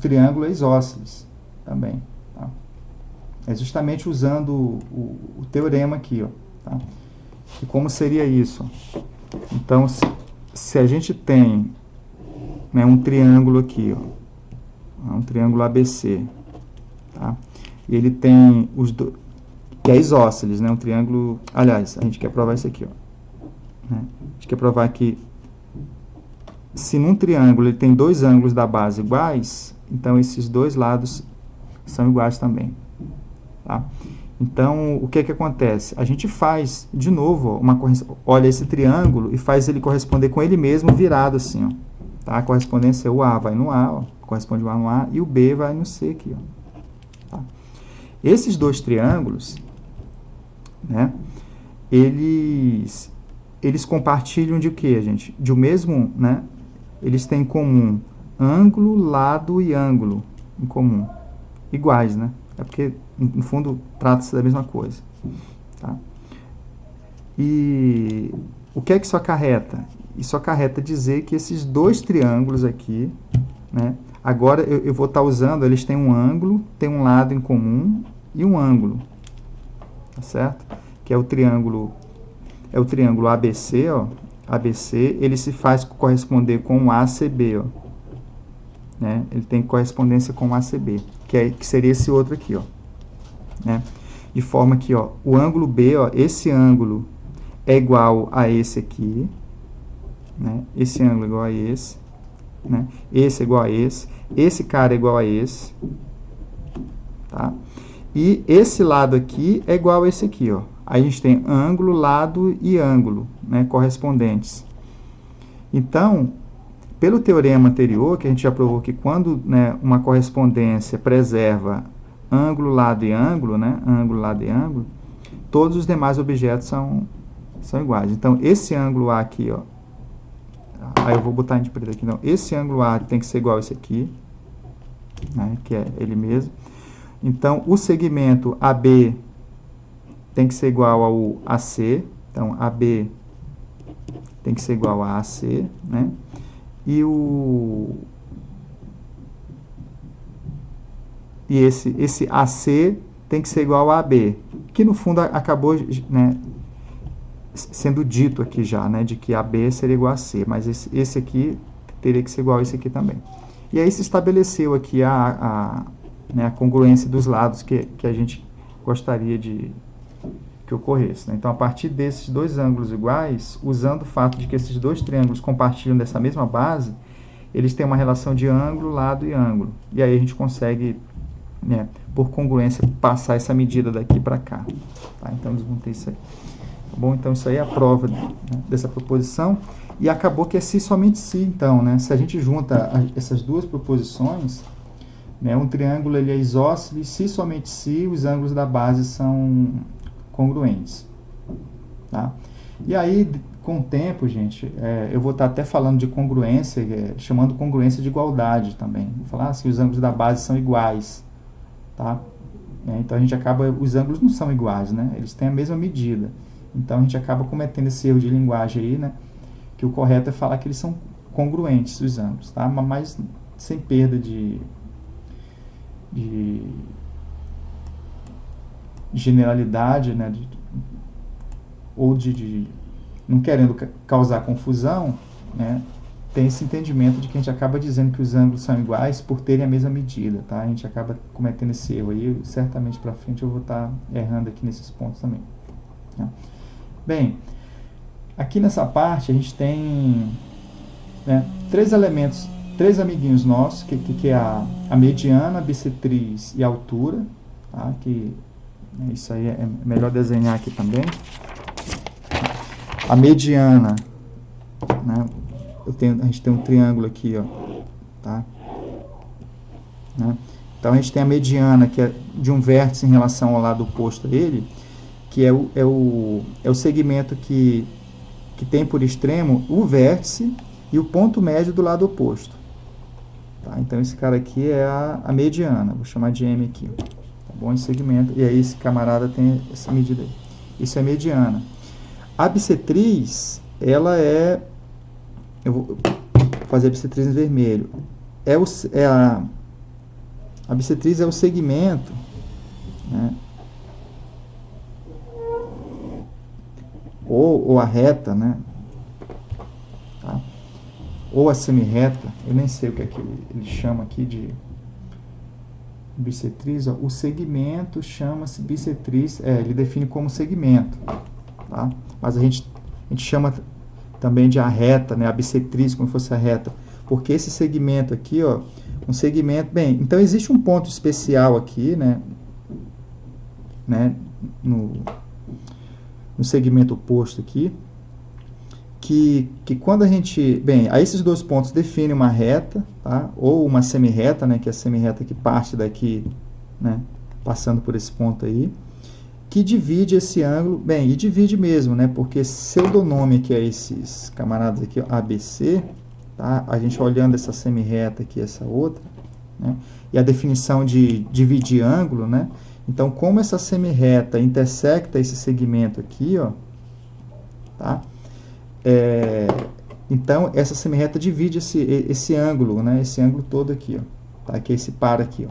triângulo é isósceles também. Tá? É justamente usando o teorema aqui. Ó, tá? E como seria isso? Então, se a gente tem, né, um triângulo aqui, ó, um triângulo ABC, tá? E ele tem que é isósceles, né? Um triângulo, aliás, a gente quer provar isso aqui, ó, né? A gente quer provar que se num triângulo ele tem dois ângulos da base iguais, então esses dois lados são iguais também, tá? Então, o que acontece? A gente faz, de novo, olha esse triângulo e faz ele corresponder com ele mesmo virado assim, ó, tá? A correspondência, o A vai no A, ó, corresponde o A no A, e o B vai no C aqui, ó. Tá? Esses dois triângulos, né, eles compartilham de quê, gente? De o mesmo, né? Eles têm em comum ângulo, lado e ângulo em comum. Iguais, né? É porque, no fundo, trata-se da mesma coisa. Tá? E o que é que isso acarreta? Isso acarreta dizer que esses dois triângulos aqui, né, agora eu vou estar usando, eles têm um ângulo, tem um lado em comum e um ângulo, tá certo? Que é o triângulo ABC, ó. ABC, ele se faz corresponder com o ACB, ó. Né? Ele tem correspondência com o ACB, que seria esse outro aqui, ó. Né? De forma que, ó, o ângulo B, ó, esse ângulo é igual a esse aqui, né? Esse ângulo é igual a esse, né? Esse é igual a esse cara é igual a esse, tá? E esse lado aqui é igual a esse aqui, ó. Aí a gente tem ângulo, lado e ângulo, né, correspondentes. Então, pelo teorema anterior, que a gente já provou que quando, né, uma correspondência preserva ângulo, lado e ângulo, né, ângulo, lado e ângulo, todos os demais objetos são iguais. Então, esse ângulo A aqui, ó, aí eu vou botar em preto aqui, não. Esse ângulo A tem que ser igual a esse aqui, né, que é ele mesmo. Então, o segmento AB tem que ser igual ao AC. Então, AB tem que ser igual a AC, né? E esse AC tem que ser igual a AB, que no fundo acabou, né, sendo dito aqui já, né, de que AB seria igual a C, mas esse aqui teria que ser igual a esse aqui também. E aí se estabeleceu aqui né, a congruência dos lados que a gente gostaria que ocorresse. Né? Então, a partir desses dois ângulos iguais, usando o fato de que esses dois triângulos compartilham dessa mesma base, eles têm uma relação de ângulo, lado e ângulo. E aí a gente consegue, né, por congruência, passar essa medida daqui para cá. Tá? Então, desmontei isso aí. Tá bom? Então, isso aí é a prova, né, dessa proposição. E acabou que é si somente si, então. Né? Se a gente junta essas duas proposições, né, um triângulo ele é isósceles, se somente se os ângulos da base são congruentes. Tá? E aí, com o tempo, gente, eu vou estar até falando de congruência, chamando congruência de igualdade também. Vou falar se os ângulos da base são iguais. Tá? Então, a gente acaba, os ângulos não são iguais, né? Eles têm a mesma medida. Então, a gente acaba cometendo esse erro de linguagem aí, né? Que o correto é falar que eles são congruentes, os ângulos, tá? Mas sem perda de generalidade, né, ou de não querendo causar confusão, né, tem esse entendimento de que a gente acaba dizendo que os ângulos são iguais por terem a mesma medida, tá? A gente acaba cometendo esse erro aí, certamente para frente eu vou estar errando aqui nesses pontos também. Tá? Bem, aqui nessa parte a gente tem, né, três elementos, três amiguinhos nossos, que é a mediana, a bissetriz e a altura, tá? Que isso aí é melhor desenhar aqui também. A mediana, né? A gente tem um triângulo aqui, ó, tá? Né? Então a gente tem a mediana, que é de um vértice em relação ao lado oposto a ele, que é o segmento que tem por extremo o vértice e o ponto médio do lado oposto. Tá? Então esse cara aqui é a mediana, vou chamar de M aqui. Tá bom? Esse segmento, e aí esse camarada tem essa medida aí. Isso é mediana. A bissetriz, ela é... Eu vou fazer a bissetriz em vermelho. A bissetriz é o segmento, né? Ou a reta, né? Tá? Ou a semirreta, eu nem sei o que é que ele chama aqui de bissetriz. Ó. O segmento chama-se bissetriz, ele define como segmento, tá? Mas a gente chama também de a reta, né? A bissetriz, como se fosse a reta, porque esse segmento aqui, ó, um segmento, bem, então existe um ponto especial aqui, né? No segmento oposto aqui, que quando a gente... Bem, aí esses dois pontos definem uma reta, tá? Ou uma semirreta, né? Que é a semirreta que parte daqui, né? Passando por esse ponto aí, que divide esse ângulo... Bem, e divide mesmo, né? Porque se eu dou nome aqui a esses camaradas aqui, ó, ABC, tá? A gente olhando essa semi-reta aqui, essa outra, né? E a definição de dividir ângulo, né? Então, como essa semi-reta intersecta esse segmento aqui, ó, tá? Então, essa semi-reta divide esse ângulo, né? Esse ângulo todo aqui, ó, tá? Que é esse par aqui, ó,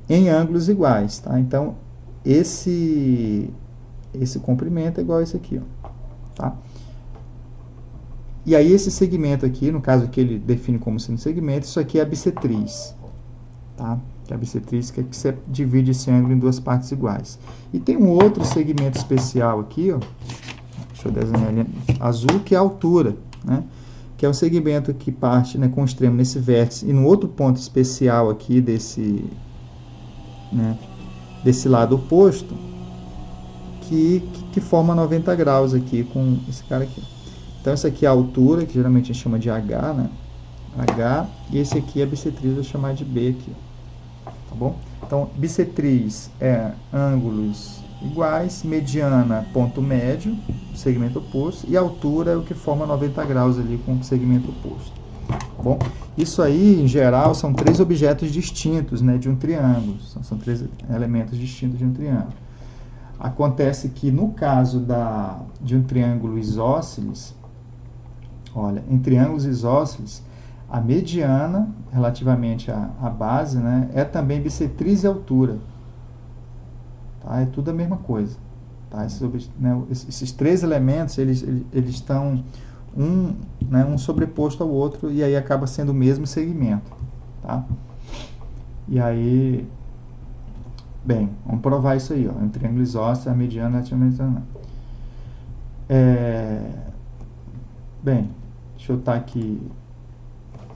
em ângulos iguais, tá? Então, esse comprimento é igual a esse aqui, ó, tá? E aí, esse segmento aqui, no caso que ele define como sendo segmento, isso aqui é a bissetriz, tá? Que é a bissetriz que você divide esse ângulo em duas partes iguais. E tem um outro segmento especial aqui, ó, deixa eu desenhar ele azul, que é a altura, né? Que é um segmento que parte, né, com o extremo nesse vértice e no outro ponto especial aqui desse, né, desse lado oposto, que forma 90 graus aqui com esse cara aqui. Então, essa aqui é a altura, que geralmente a gente chama de H, né? H, e esse aqui é a bissetriz, vou chamar de B aqui, tá bom? Então, bissetriz é ângulos iguais, mediana, ponto médio, segmento oposto, e altura é o que forma 90 graus ali com o segmento oposto, tá bom? Isso aí, em geral, são três objetos distintos, né, de um triângulo, são três elementos distintos de um triângulo. Acontece que, no caso de um triângulo isósceles, olha, em triângulos isósceles, a mediana, relativamente à base, né, é também bissetriz e altura. Tá? É tudo a mesma coisa. Tá? Esses três elementos, eles estão um sobreposto ao outro, e aí acaba sendo o mesmo segmento. Tá? E aí, bem, vamos provar isso aí. Ó. Em triângulo isósceles, a mediana é relativamente... Bem, deixa eu estar aqui,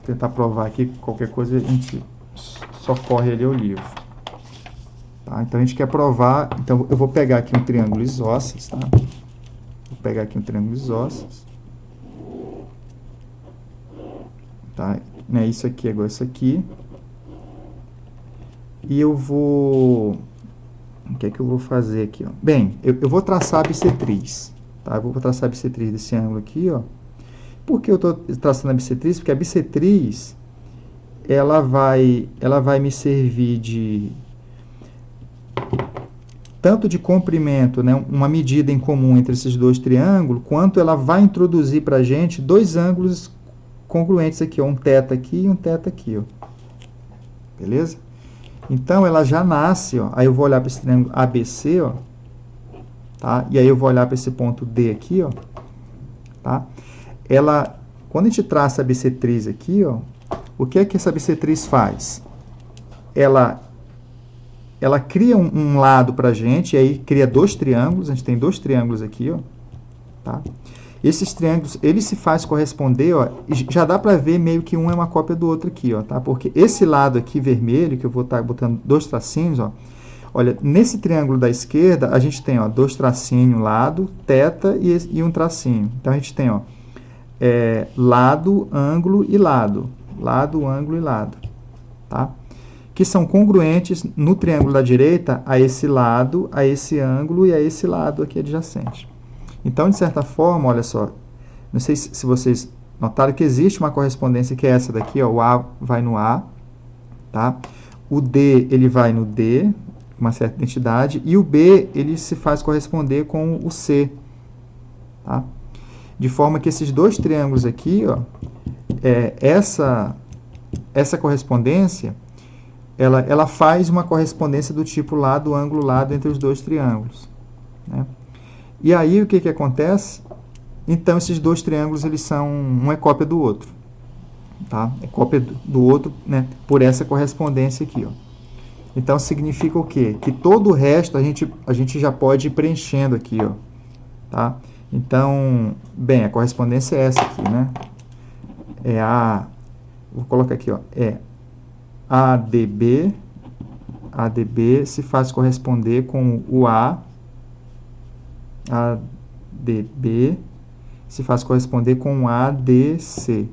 tentar provar aqui, qualquer coisa a gente só corre ali o livro. Tá? Então a gente quer provar, então eu vou pegar aqui um triângulo isósceles, tá? Vou pegar aqui um triângulo isósceles. Tá? Né, isso aqui é igual a isso aqui. E eu vou... O que é que eu vou fazer aqui? Ó? Bem, eu vou traçar a bissetriz. Tá? Eu vou traçar a bissetriz desse ângulo aqui, ó. Por que eu estou traçando a bissetriz? Porque a bissetriz, ela vai me servir de tanto de comprimento, né, uma medida em comum entre esses dois triângulos, quanto ela vai introduzir para a gente dois ângulos congruentes aqui, ó, um θ aqui e um θ aqui, ó. Beleza? Então, ela já nasce, ó, aí eu vou olhar para esse triângulo ABC, ó, tá? E aí eu vou olhar para esse ponto D aqui, ó, tá? Quando a gente traça a bissetriz aqui, ó, o que é que essa bissetriz faz? Ela cria um lado para a gente, e aí cria dois triângulos, a gente tem dois triângulos aqui, ó, tá? Esses triângulos, eles se faz corresponder, ó, já dá para ver meio que um é uma cópia do outro aqui, ó, tá? Porque esse lado aqui vermelho, que eu vou estar botando dois tracinhos, ó, olha, nesse triângulo da esquerda, a gente tem, ó, dois tracinhos, lado, θ e um tracinho. Então, a gente tem, ó, lado, ângulo e lado. Lado, ângulo e lado. Tá? Que são congruentes no triângulo da direita a esse lado, a esse ângulo e a esse lado aqui adjacente. Então, de certa forma, olha só, não sei se vocês notaram que existe uma correspondência que é essa daqui, ó, o A vai no A, tá? O D, ele vai no D, uma certa identidade, e o B, ele se faz corresponder com o C, tá? De forma que esses dois triângulos aqui, ó, essa correspondência, ela faz uma correspondência do tipo lado, ângulo, lado entre os dois triângulos, né? E aí, o que acontece? Então, esses dois triângulos, eles são, um é cópia do outro, tá? É cópia do outro, né, por essa correspondência aqui, ó. Então, significa o quê? Que todo o resto a gente já pode ir preenchendo aqui, ó, tá? Então, bem, a correspondência é essa aqui, né? Vou colocar aqui, ó, ADB se faz corresponder com o ADB se faz corresponder com o ADC,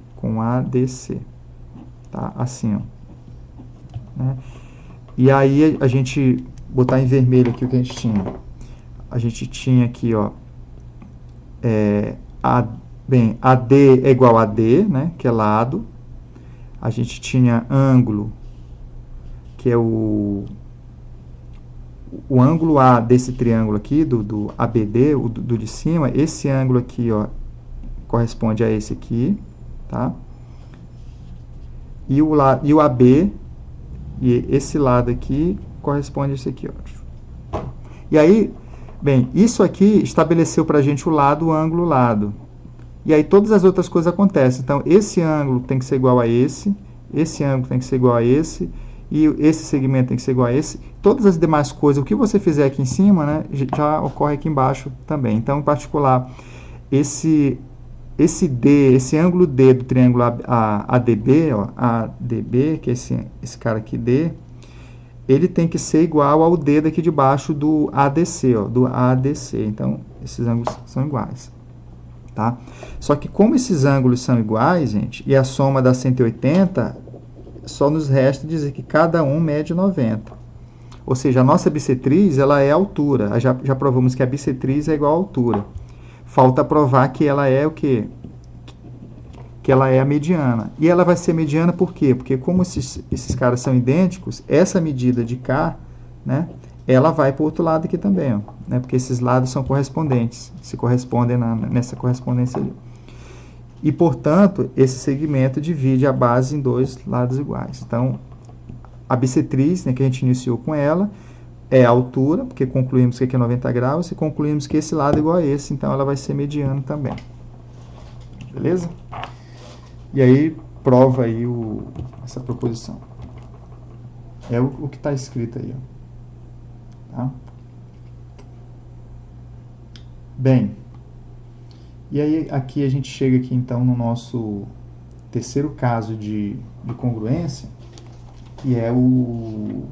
tá? Assim, ó, né? E aí, a gente botar em vermelho aqui o que a gente tinha. A gente tinha aqui, ó, Bem, AD é igual a D, né, que é lado. A gente tinha ângulo, que é o ângulo A desse triângulo aqui, do ABD, do de cima. Esse ângulo aqui, ó, corresponde a esse aqui, tá? E o AB, e esse lado aqui, corresponde a esse aqui, ó. E aí, bem, isso aqui estabeleceu para a gente o lado, o ângulo, o lado. E aí todas as outras coisas acontecem. Então, esse ângulo tem que ser igual a esse ângulo tem que ser igual a esse, e esse segmento tem que ser igual a esse. Todas as demais coisas, o que você fizer aqui em cima, né, já ocorre aqui embaixo também. Então, em particular, esse ângulo D do triângulo ADB, ó, ADB, que é esse cara aqui D, ele tem que ser igual ao D daqui de baixo do ADC, ó, do ADC. Então, esses ângulos são iguais. Tá? Só que como esses ângulos são iguais, gente, e a soma dá 180, só nos resta dizer que cada um mede 90. Ou seja, a nossa bissetriz, ela é a altura. Já provamos que a bissetriz é igual à altura. Falta provar que ela é o quê? Que ela é a mediana. E ela vai ser mediana por quê? Porque como esses caras são idênticos, essa medida de cá, né, ela vai para o outro lado aqui também, ó, né, porque esses lados são correspondentes, se correspondem nessa correspondência ali. E, portanto, esse segmento divide a base em dois lados iguais. Então, a bissetriz, né, que a gente iniciou com ela, é a altura, porque concluímos que aqui é 90 graus, e concluímos que esse lado é igual a esse, então ela vai ser mediana também. Beleza? E aí, prova aí essa proposição. É o que está escrito aí, ó. Tá? Bem, e aí aqui a gente chega aqui então no nosso terceiro caso de congruência, que é o...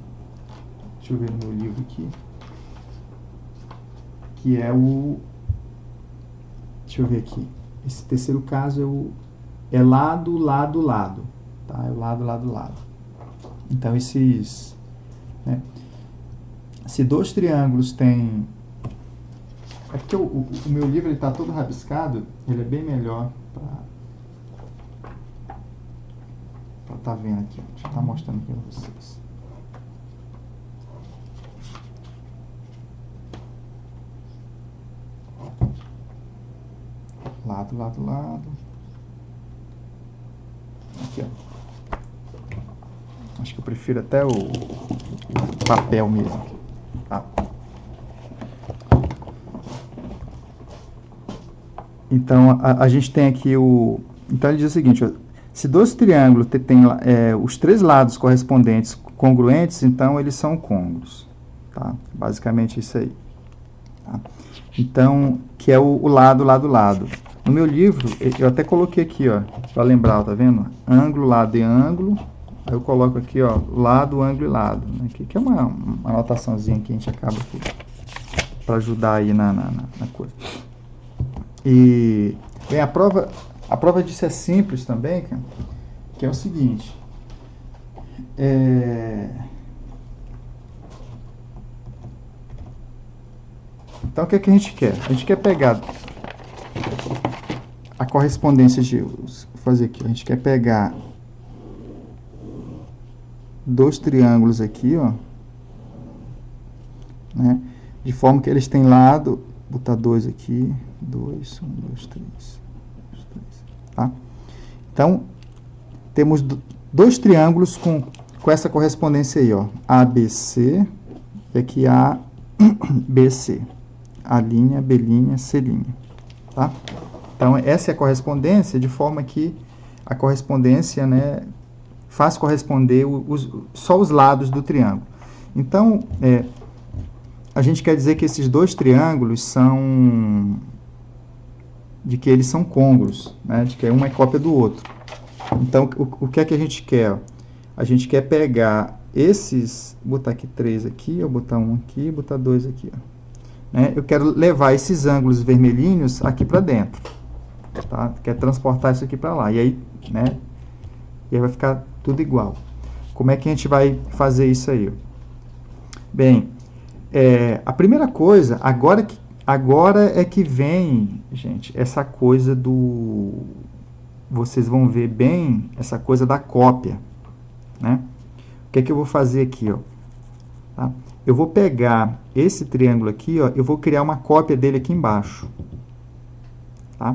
Deixa eu ver no meu livro aqui. Que é o... Deixa eu ver aqui. Esse terceiro caso é lado, lado, lado. Tá? É o lado, lado, lado. Então, esses... né? Se dois triângulos têm... É porque o meu livro está todo rabiscado, ele é bem melhor para estar vendo aqui. Deixa eu estar mostrando aqui para vocês. Lado, lado, lado. Aqui, ó. Acho que eu prefiro até o papel mesmo. Tá? Então, a gente tem aqui o... Então, ele diz o seguinte, ó, se dois triângulos têm os três lados correspondentes congruentes, então eles são côngruos. Tá? Basicamente isso aí. Tá? Então, que é o lado, lado, lado. No meu livro, eu até coloquei aqui, ó, para lembrar, tá vendo? Ângulo, lado e ângulo. Aí eu coloco aqui, ó, lado, ângulo e lado. Né? Que é uma anotaçãozinha que a gente acaba aqui para ajudar aí na coisa. E bem, a prova disso é simples também, que é o seguinte. Então, o que é que a gente quer? A gente quer pegar a correspondência de... Vou fazer aqui. A gente quer pegar dois triângulos aqui, ó, né, de forma que eles têm lado... Vou botar 2 aqui. 2, 1, 2, 3. Tá? Então, temos dois triângulos com essa correspondência aí, ó. ABC e aqui ABC. A linha, B linha, C linha. Tá? Então, essa é a correspondência, de forma que a correspondência, né, faz corresponder só os lados do triângulo. Então, a gente quer dizer que esses dois triângulos são... de que eles são côngruos, né? De que uma é cópia do outro. Então, o que é que a gente quer? A gente quer pegar esses... Vou botar aqui 3 aqui, eu botar 1 aqui, botar 2 aqui. Ó. Né? Eu quero levar esses ângulos vermelhinhos aqui para dentro. Tá? Quero transportar isso aqui para lá. E aí, né? E aí vai ficar tudo igual. Como é que a gente vai fazer isso aí? Bem... a primeira coisa, agora Agora é que vem, gente, essa coisa do... Vocês vão ver bem essa coisa da cópia, né? O que é que eu vou fazer aqui, ó? Tá? Eu vou pegar esse triângulo aqui, ó, eu vou criar uma cópia dele aqui embaixo. Tá?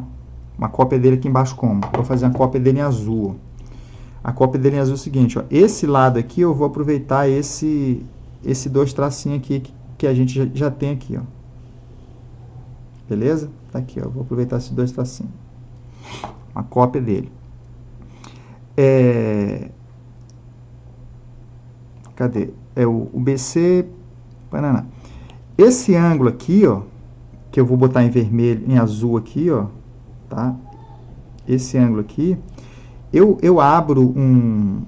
Uma cópia dele aqui embaixo como? Vou fazer uma cópia dele em azul. A cópia dele em azul é o seguinte, ó, esse lado aqui eu vou aproveitar esse dois tracinhos aqui que a gente já tem aqui, ó. Beleza? Tá aqui, ó, vou aproveitar esses dois tracinhos. Uma cópia dele. Cadê? É o BC... Banana. Esse ângulo aqui, ó, que eu vou botar em vermelho, em azul aqui, ó, tá? Esse ângulo aqui, eu abro um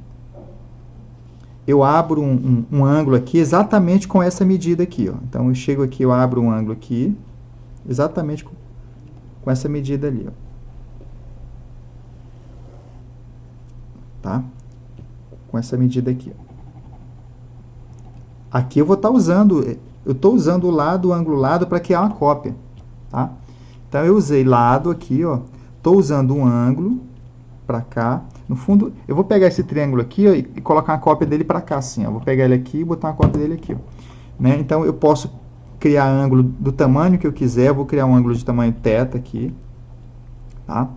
ângulo aqui exatamente com essa medida aqui, ó. Então, eu chego aqui, eu abro um ângulo aqui, exatamente com essa medida ali, ó. Tá? Com essa medida aqui, ó. Aqui eu vou estar usando, eu estou usando o lado, o ângulo lado, para criar uma cópia, tá? Então, eu usei lado aqui, ó. Estou usando um ângulo para cá. No fundo, eu vou pegar esse triângulo aqui, ó, e colocar uma cópia dele para cá, assim, ó. Vou pegar ele aqui e botar uma cópia dele aqui, ó. Né? Então, eu posso criar ângulo do tamanho que eu quiser. Eu vou criar um ângulo de tamanho θ aqui, tá?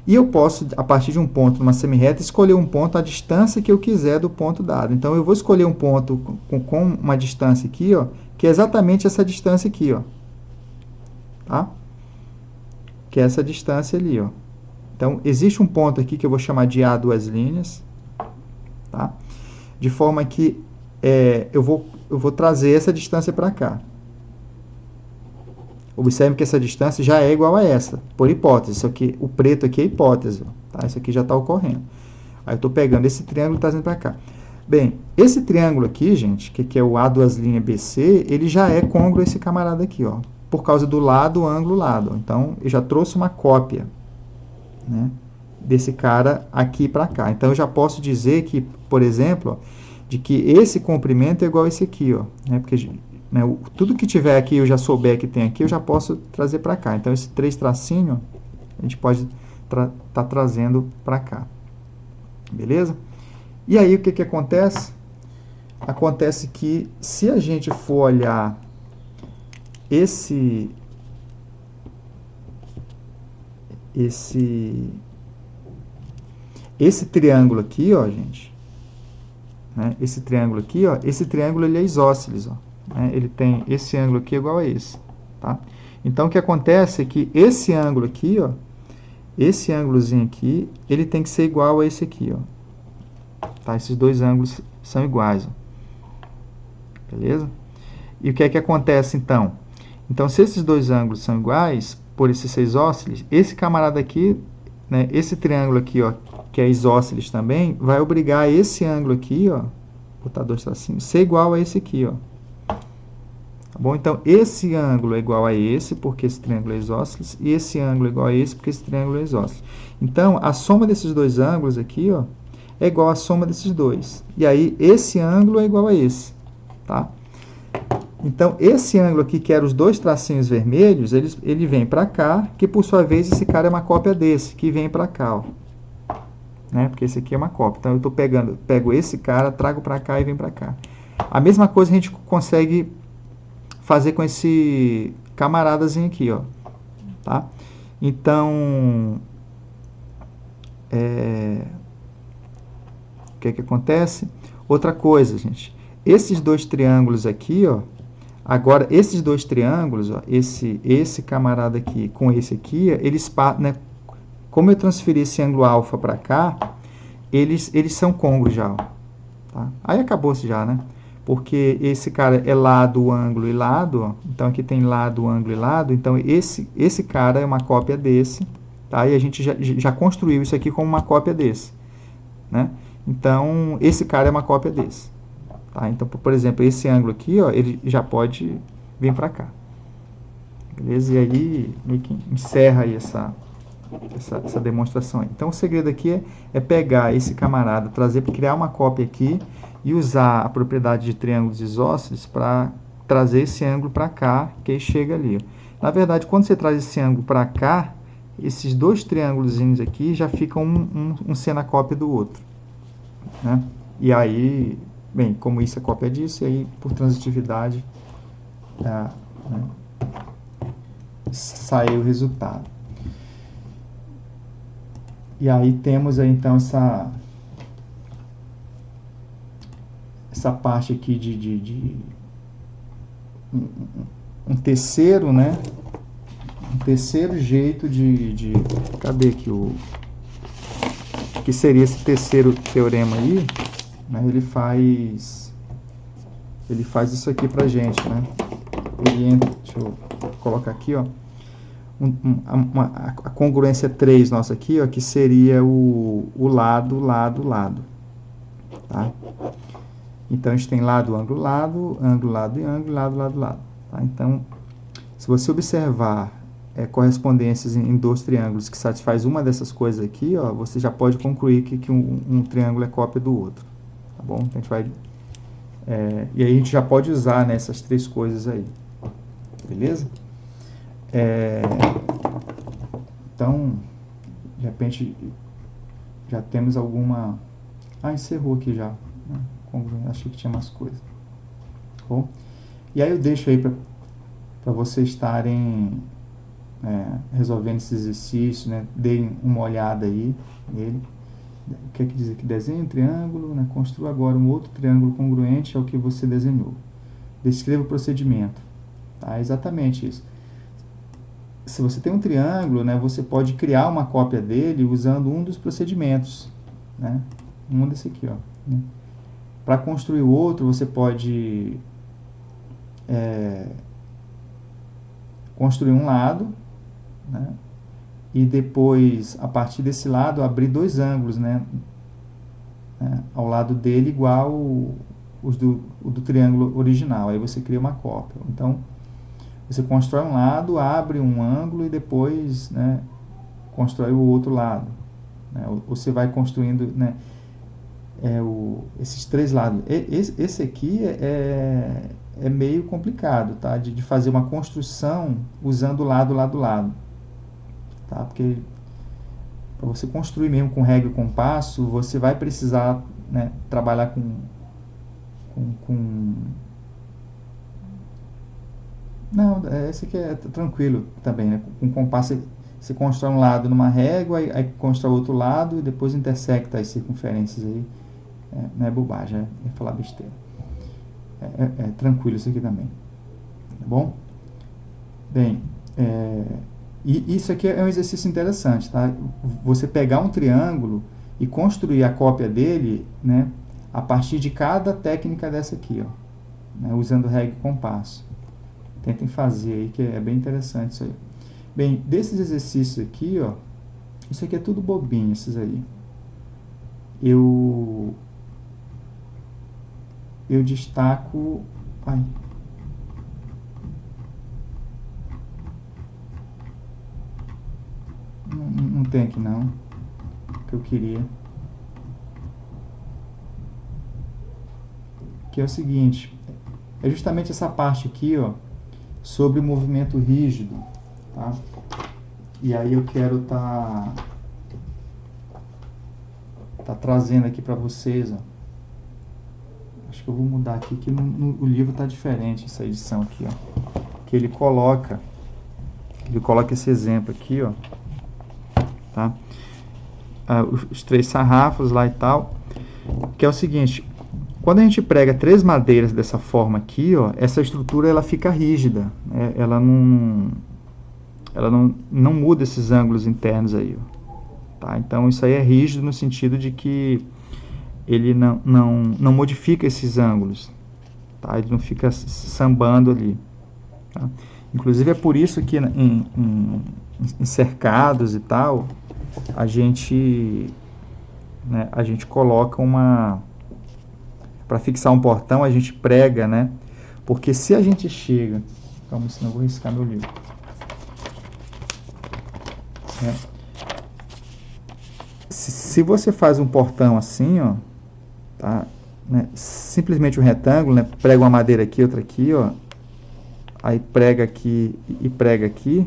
E eu posso, a partir de um ponto numa semirreta, escolher um ponto à distância que eu quiser do ponto dado. Então, eu vou escolher um ponto com uma distância aqui, ó, que é exatamente essa distância aqui, ó. Tá? Que é essa distância ali, ó. Então, existe um ponto aqui que eu vou chamar de A duas linhas, tá? De forma que eu vou trazer essa distância para cá. Observe que essa distância já é igual a essa, por hipótese. Isso aqui, o preto aqui é hipótese, tá? Isso aqui já está ocorrendo. Aí eu estou pegando esse triângulo e trazendo para cá. Bem, esse triângulo aqui, gente, que é o A duas linhas BC, ele já é côngruo a esse camarada aqui, ó, por causa do lado, ângulo, lado. Então, eu já trouxe uma cópia, né, desse cara aqui para cá. Então, eu já posso dizer que, por exemplo, ó, de que esse comprimento é igual a esse aqui, ó, né, porque... Né, tudo que tiver aqui, eu já souber que tem aqui, eu já posso trazer para cá. Então, esse 3 tracinho, a gente pode tá trazendo para cá. Beleza? E aí, o que acontece? Acontece que, se a gente for olhar esse triângulo aqui, ó, gente, né, esse triângulo aqui, ó, esse triângulo ele é isósceles, ó. Ele tem esse ângulo aqui igual a esse, tá? Então, o que acontece é que esse ângulo aqui, ó, esse ângulozinho aqui, ele tem que ser igual a esse aqui, ó. Tá? Esses dois ângulos são iguais, ó. Beleza? E o que é que acontece, então? Então, se esses dois ângulos são iguais, por esses ser isósceles, esse camarada aqui, né, esse triângulo aqui, ó, que é isósceles também, vai obrigar esse ângulo aqui, ó, botar dois tracinhos, ser igual a esse aqui, ó. Bom, então, esse ângulo é igual a esse, porque esse triângulo é isósceles, e esse ângulo é igual a esse, porque esse triângulo é isósceles. Então, a soma desses dois ângulos aqui, ó, é igual à soma desses dois. E aí, esse ângulo é igual a esse, tá? Então, esse ângulo aqui, que era os dois tracinhos vermelhos, ele vem para cá, que por sua vez, esse cara é uma cópia desse, que vem para cá, ó. Né? Porque esse aqui é uma cópia. Então, eu pego esse cara, trago para cá e vem para cá. A mesma coisa a gente consegue fazer com esse camaradazinho aqui, ó, tá? Então, o que acontece? Outra coisa, gente, esses dois triângulos aqui, ó, agora, esses dois triângulos, ó, esse camarada aqui com esse aqui, eles, né, como eu transferi esse ângulo alfa para cá, eles são côngruos já, ó, tá? Aí acabou-se já, né? Porque esse cara é lado, ângulo e lado, ó. Então, aqui tem lado, ângulo e lado. Então, esse cara é uma cópia desse, tá? E a gente já construiu isso aqui como uma cópia desse, né? Então, esse cara é uma cópia desse, tá? Então, por exemplo, esse ângulo aqui, ó, ele já pode vir para cá. Beleza? E aí, meio que encerra aí essa demonstração aí. Então, o segredo aqui é pegar esse camarada, trazer para criar uma cópia aqui, e usar a propriedade de triângulos isósceles para trazer esse ângulo para cá, que aí chega ali. Na verdade, quando você traz esse ângulo para cá, esses dois triângulos aqui já ficam um sendo a cópia do outro, né? E aí, bem, como isso é cópia disso, e aí por transitividade né, sai o resultado. E aí temos aí, então essa parte aqui de um terceiro, né? Um terceiro jeito cadê aqui o que seria esse terceiro teorema aí, né? Ele faz isso aqui pra gente, né? Ele entra, deixa eu colocar aqui, ó, a congruência 3 nossa aqui, ó, que seria o lado, tá? Então, a gente tem lado, ângulo, lado, ângulo, lado e ângulo, lado, lado, lado. Tá? Então, se você observar correspondências em dois triângulos que satisfaz uma dessas coisas aqui, ó, você já pode concluir que um triângulo é cópia do outro. Tá bom? Então, a gente vai, e aí a gente já pode usar, né, essas três coisas aí. Beleza? Então, de repente, já temos alguma... Ah, encerrou aqui já. Achei que tinha mais coisa. Bom, e aí eu deixo aí para vocês estarem resolvendo esse exercício, né? Deem uma olhada aí nele. O que é que diz aqui? Desenhe um triângulo, né? Construa agora um outro triângulo congruente ao que você desenhou. Descreva o procedimento. Tá? Exatamente isso. Se você tem um triângulo, né, você pode criar uma cópia dele usando um dos procedimentos, né? Um desse aqui, ó. Né? Para construir o outro, você pode construir um lado, né? E depois, a partir desse lado, abrir dois ângulos, né? Ao lado dele igual o do triângulo original. Aí você cria uma cópia. Então, você constrói um lado, abre um ângulo e depois, né, constrói o outro lado. Né? Você vai construindo, né, esses três lados. Esse aqui é meio complicado, tá? De fazer uma construção usando lado, lado, lado. Tá? Porque para você construir mesmo com régua e compasso, você vai precisar, né, trabalhar com Não, esse aqui é tranquilo também, né? Com compasso você constrói um lado numa régua, aí constrói outro lado e depois intersecta as circunferências aí. Não é bobagem, é falar besteira. É tranquilo isso aqui também. Tá bom? Bem, e isso aqui é um exercício interessante, tá? Você pegar um triângulo e construir a cópia dele, né, a partir de cada técnica dessa aqui, ó, né, usando régua e compasso. Tentem fazer aí, que é bem interessante isso aí. Bem, desses exercícios aqui, ó, isso aqui é tudo bobinho, esses aí. Eu destaco... Ai. Não tem aqui não, que eu queria. Que é o seguinte, é justamente essa parte aqui, ó, sobre o movimento rígido, tá? E aí eu quero tá trazendo aqui para vocês, ó. Acho que eu vou mudar aqui, que o livro tá diferente, essa edição aqui, ó. Que ele coloca esse exemplo aqui, ó, tá? Os três sarrafos lá e tal, que é o seguinte: quando a gente prega três madeiras dessa forma aqui, ó, essa estrutura ela fica rígida, né? Ela não muda esses ângulos internos aí, ó, tá? Então isso aí é rígido no sentido de que ele não modifica esses ângulos, tá? Ele não fica sambando ali, tá? Inclusive é por isso que em cercados e tal, a gente coloca para fixar um portão, a gente prega, né? Porque se a gente chega... Calma, senão eu vou riscar meu livro. Se você faz um portão assim, ó, tá? Né? Simplesmente um retângulo, né? Prega uma madeira aqui, outra aqui, ó. aí prega aqui e prega aqui,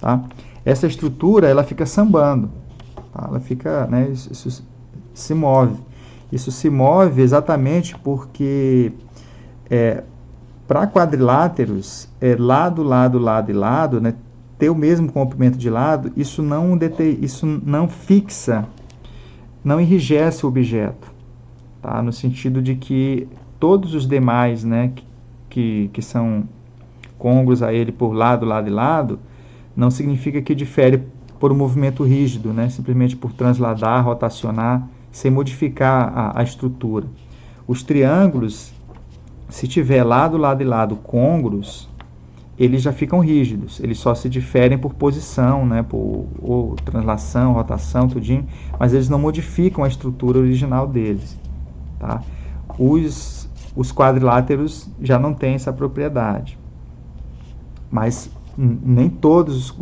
tá? Essa estrutura, ela fica sambando, tá? Ela fica, né, isso se move. Isso se move exatamente porque para quadriláteros, lado, lado, lado e lado, né, ter o mesmo comprimento de lado, isso não fixa, não enrijece o objeto, tá? No sentido de que todos os demais, né, que são côngruos a ele por lado, lado e lado, não significa que difere por um movimento rígido, né, simplesmente por transladar, rotacionar, sem modificar a estrutura. Os triângulos, se tiver lado, lado e lado côngruos, eles já ficam rígidos, eles só se diferem por posição, né, ou translação, rotação, tudinho, mas eles não modificam a estrutura original deles, tá? Os quadriláteros já não têm essa propriedade, mas nem todos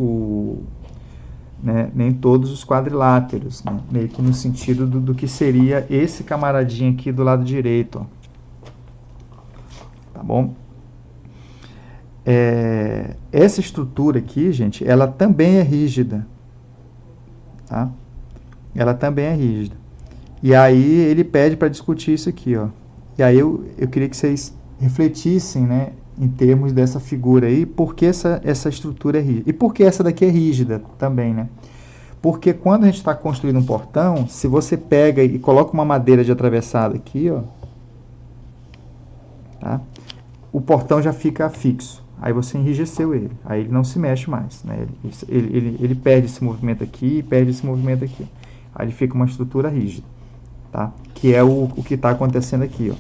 nem todos os quadriláteros, né, meio que no sentido do que seria esse camaradinho aqui do lado direito, ó. Tá bom? Essa estrutura aqui, gente, ela também é rígida, tá? Ela também é rígida. E aí ele pede para discutir isso aqui, ó. E aí eu queria que vocês refletissem, né, em termos dessa figura aí, por que essa estrutura é rígida. E por que essa daqui é rígida também, né? Porque quando a gente está construindo um portão, se você pega e coloca uma madeira de atravessado aqui, ó, tá? O portão já fica fixo. Aí você enrijeceu ele. Aí ele não se mexe mais, né? Ele perde esse movimento aqui e perde esse movimento aqui. Aí ele fica uma estrutura rígida, tá? Que é o que está acontecendo aqui, ó.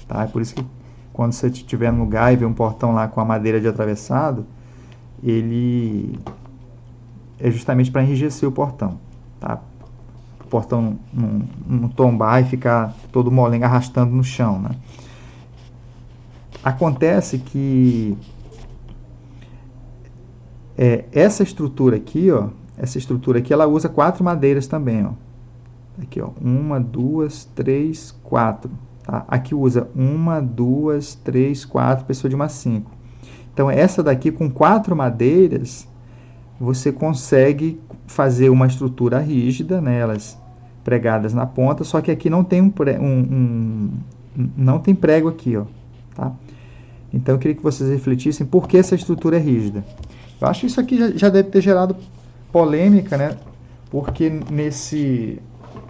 Tá? É por isso que quando você estiver no lugar e ver um portão lá com a madeira de atravessado, ele é justamente para enrijecer o portão, tá? O portão não tombar e ficar todo molenga arrastando no chão, né? Acontece que essa estrutura aqui, ó, ela usa 4 madeiras também, ó. Aqui, ó, 1, 2, 3, 4. Tá? Aqui usa 1, 2, 3, 4, pessoa de uma 5. Então, essa daqui com 4 madeiras, você consegue fazer uma estrutura rígida, né, elas pregadas na ponta, só que aqui não tem não tem prego aqui, ó, tá? Então eu queria que vocês refletissem por que essa estrutura é rígida. Eu acho que isso aqui já deve ter gerado polêmica, né? Porque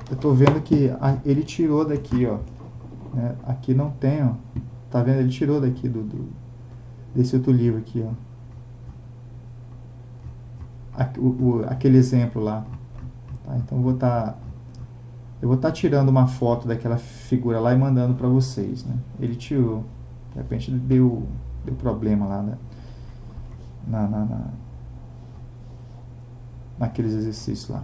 eu estou vendo que ele tirou daqui, ó, né? Aqui não tem, ó. Tá vendo? Ele tirou daqui desse outro livro aqui, ó. Aquele exemplo lá. Tá? Então eu vou estar tirando uma foto daquela figura lá e mandando para vocês, né? Ele tirou. De repente deu problema lá, né? Naqueles exercícios lá.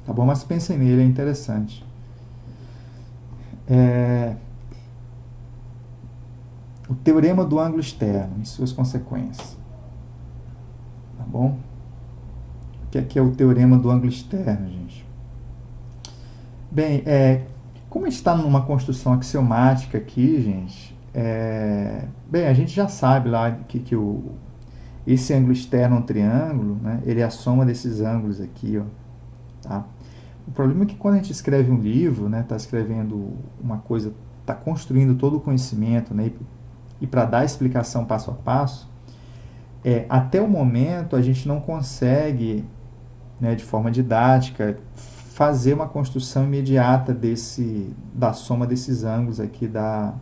Tá bom? Mas pensem nele, é interessante. O teorema do ângulo externo e suas consequências. Tá bom? O que é o teorema do ângulo externo, gente? Bem, como a gente está numa construção axiomática aqui, gente, bem, a gente já sabe lá que esse ângulo externo é um triângulo, né? Ele é a soma desses ângulos aqui, ó, tá? O problema é que quando a gente escreve um livro, né, está escrevendo uma coisa, está construindo todo o conhecimento, né, e para dar a explicação passo a passo, até o momento a gente não consegue, né, de forma didática, fazer uma construção imediata da soma desses ângulos aqui da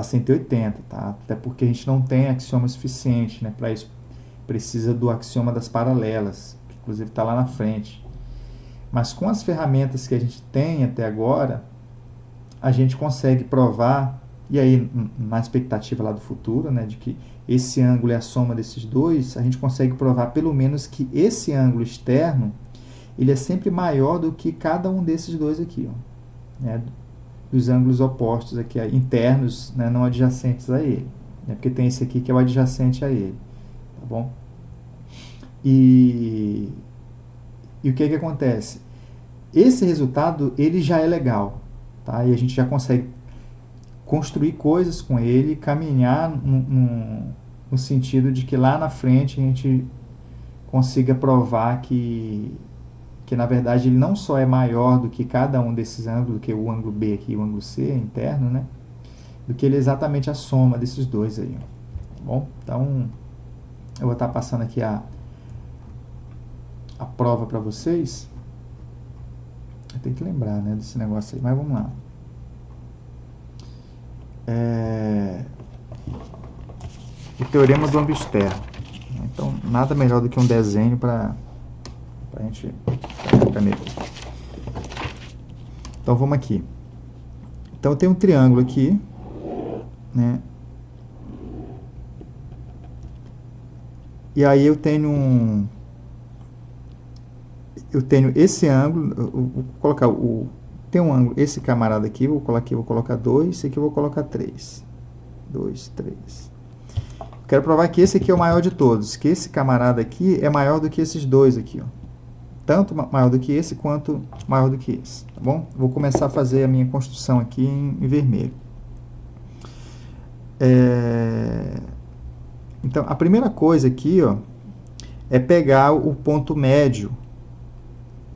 180, tá? Até porque a gente não tem axioma suficiente, né? Para isso precisa do axioma das paralelas, que inclusive está lá na frente. Mas com as ferramentas que a gente tem até agora, a gente consegue provar, e aí na expectativa lá do futuro, né, de que esse ângulo é a soma desses dois, a gente consegue provar pelo menos que esse ângulo externo ele é sempre maior do que cada um desses dois aqui, ó, né? Dos ângulos opostos aqui, internos, né, não adjacentes a ele, né, porque tem esse aqui que é o adjacente a ele, tá bom? E o que acontece? Esse resultado ele já é legal, tá? E a gente já consegue construir coisas com ele, caminhar no sentido de que lá na frente a gente consiga provar que na verdade ele não só é maior do que cada um desses ângulos, do que o ângulo B aqui e o ângulo C interno, né? Do que ele é exatamente a soma desses dois aí. Tá bom? Então, eu vou estar passando aqui a prova para vocês. Eu tenho que lembrar, né, desse negócio aí, mas vamos lá. O teorema do Ambistero. Então, nada melhor do que um desenho para a gente pegar a caneta. Então, vamos aqui. Então, eu tenho um triângulo aqui, né? E aí eu tenho esse ângulo, vou colocar tem um ângulo, esse camarada aqui, vou colocar 2, esse aqui eu vou colocar 3. 2, 3. Quero provar que esse aqui é o maior de todos, que esse camarada aqui é maior do que esses dois aqui, ó. Tanto maior do que esse, quanto maior do que esse, tá bom? Vou começar a fazer a minha construção aqui em vermelho. Então, a primeira coisa aqui, ó, é pegar o ponto médio.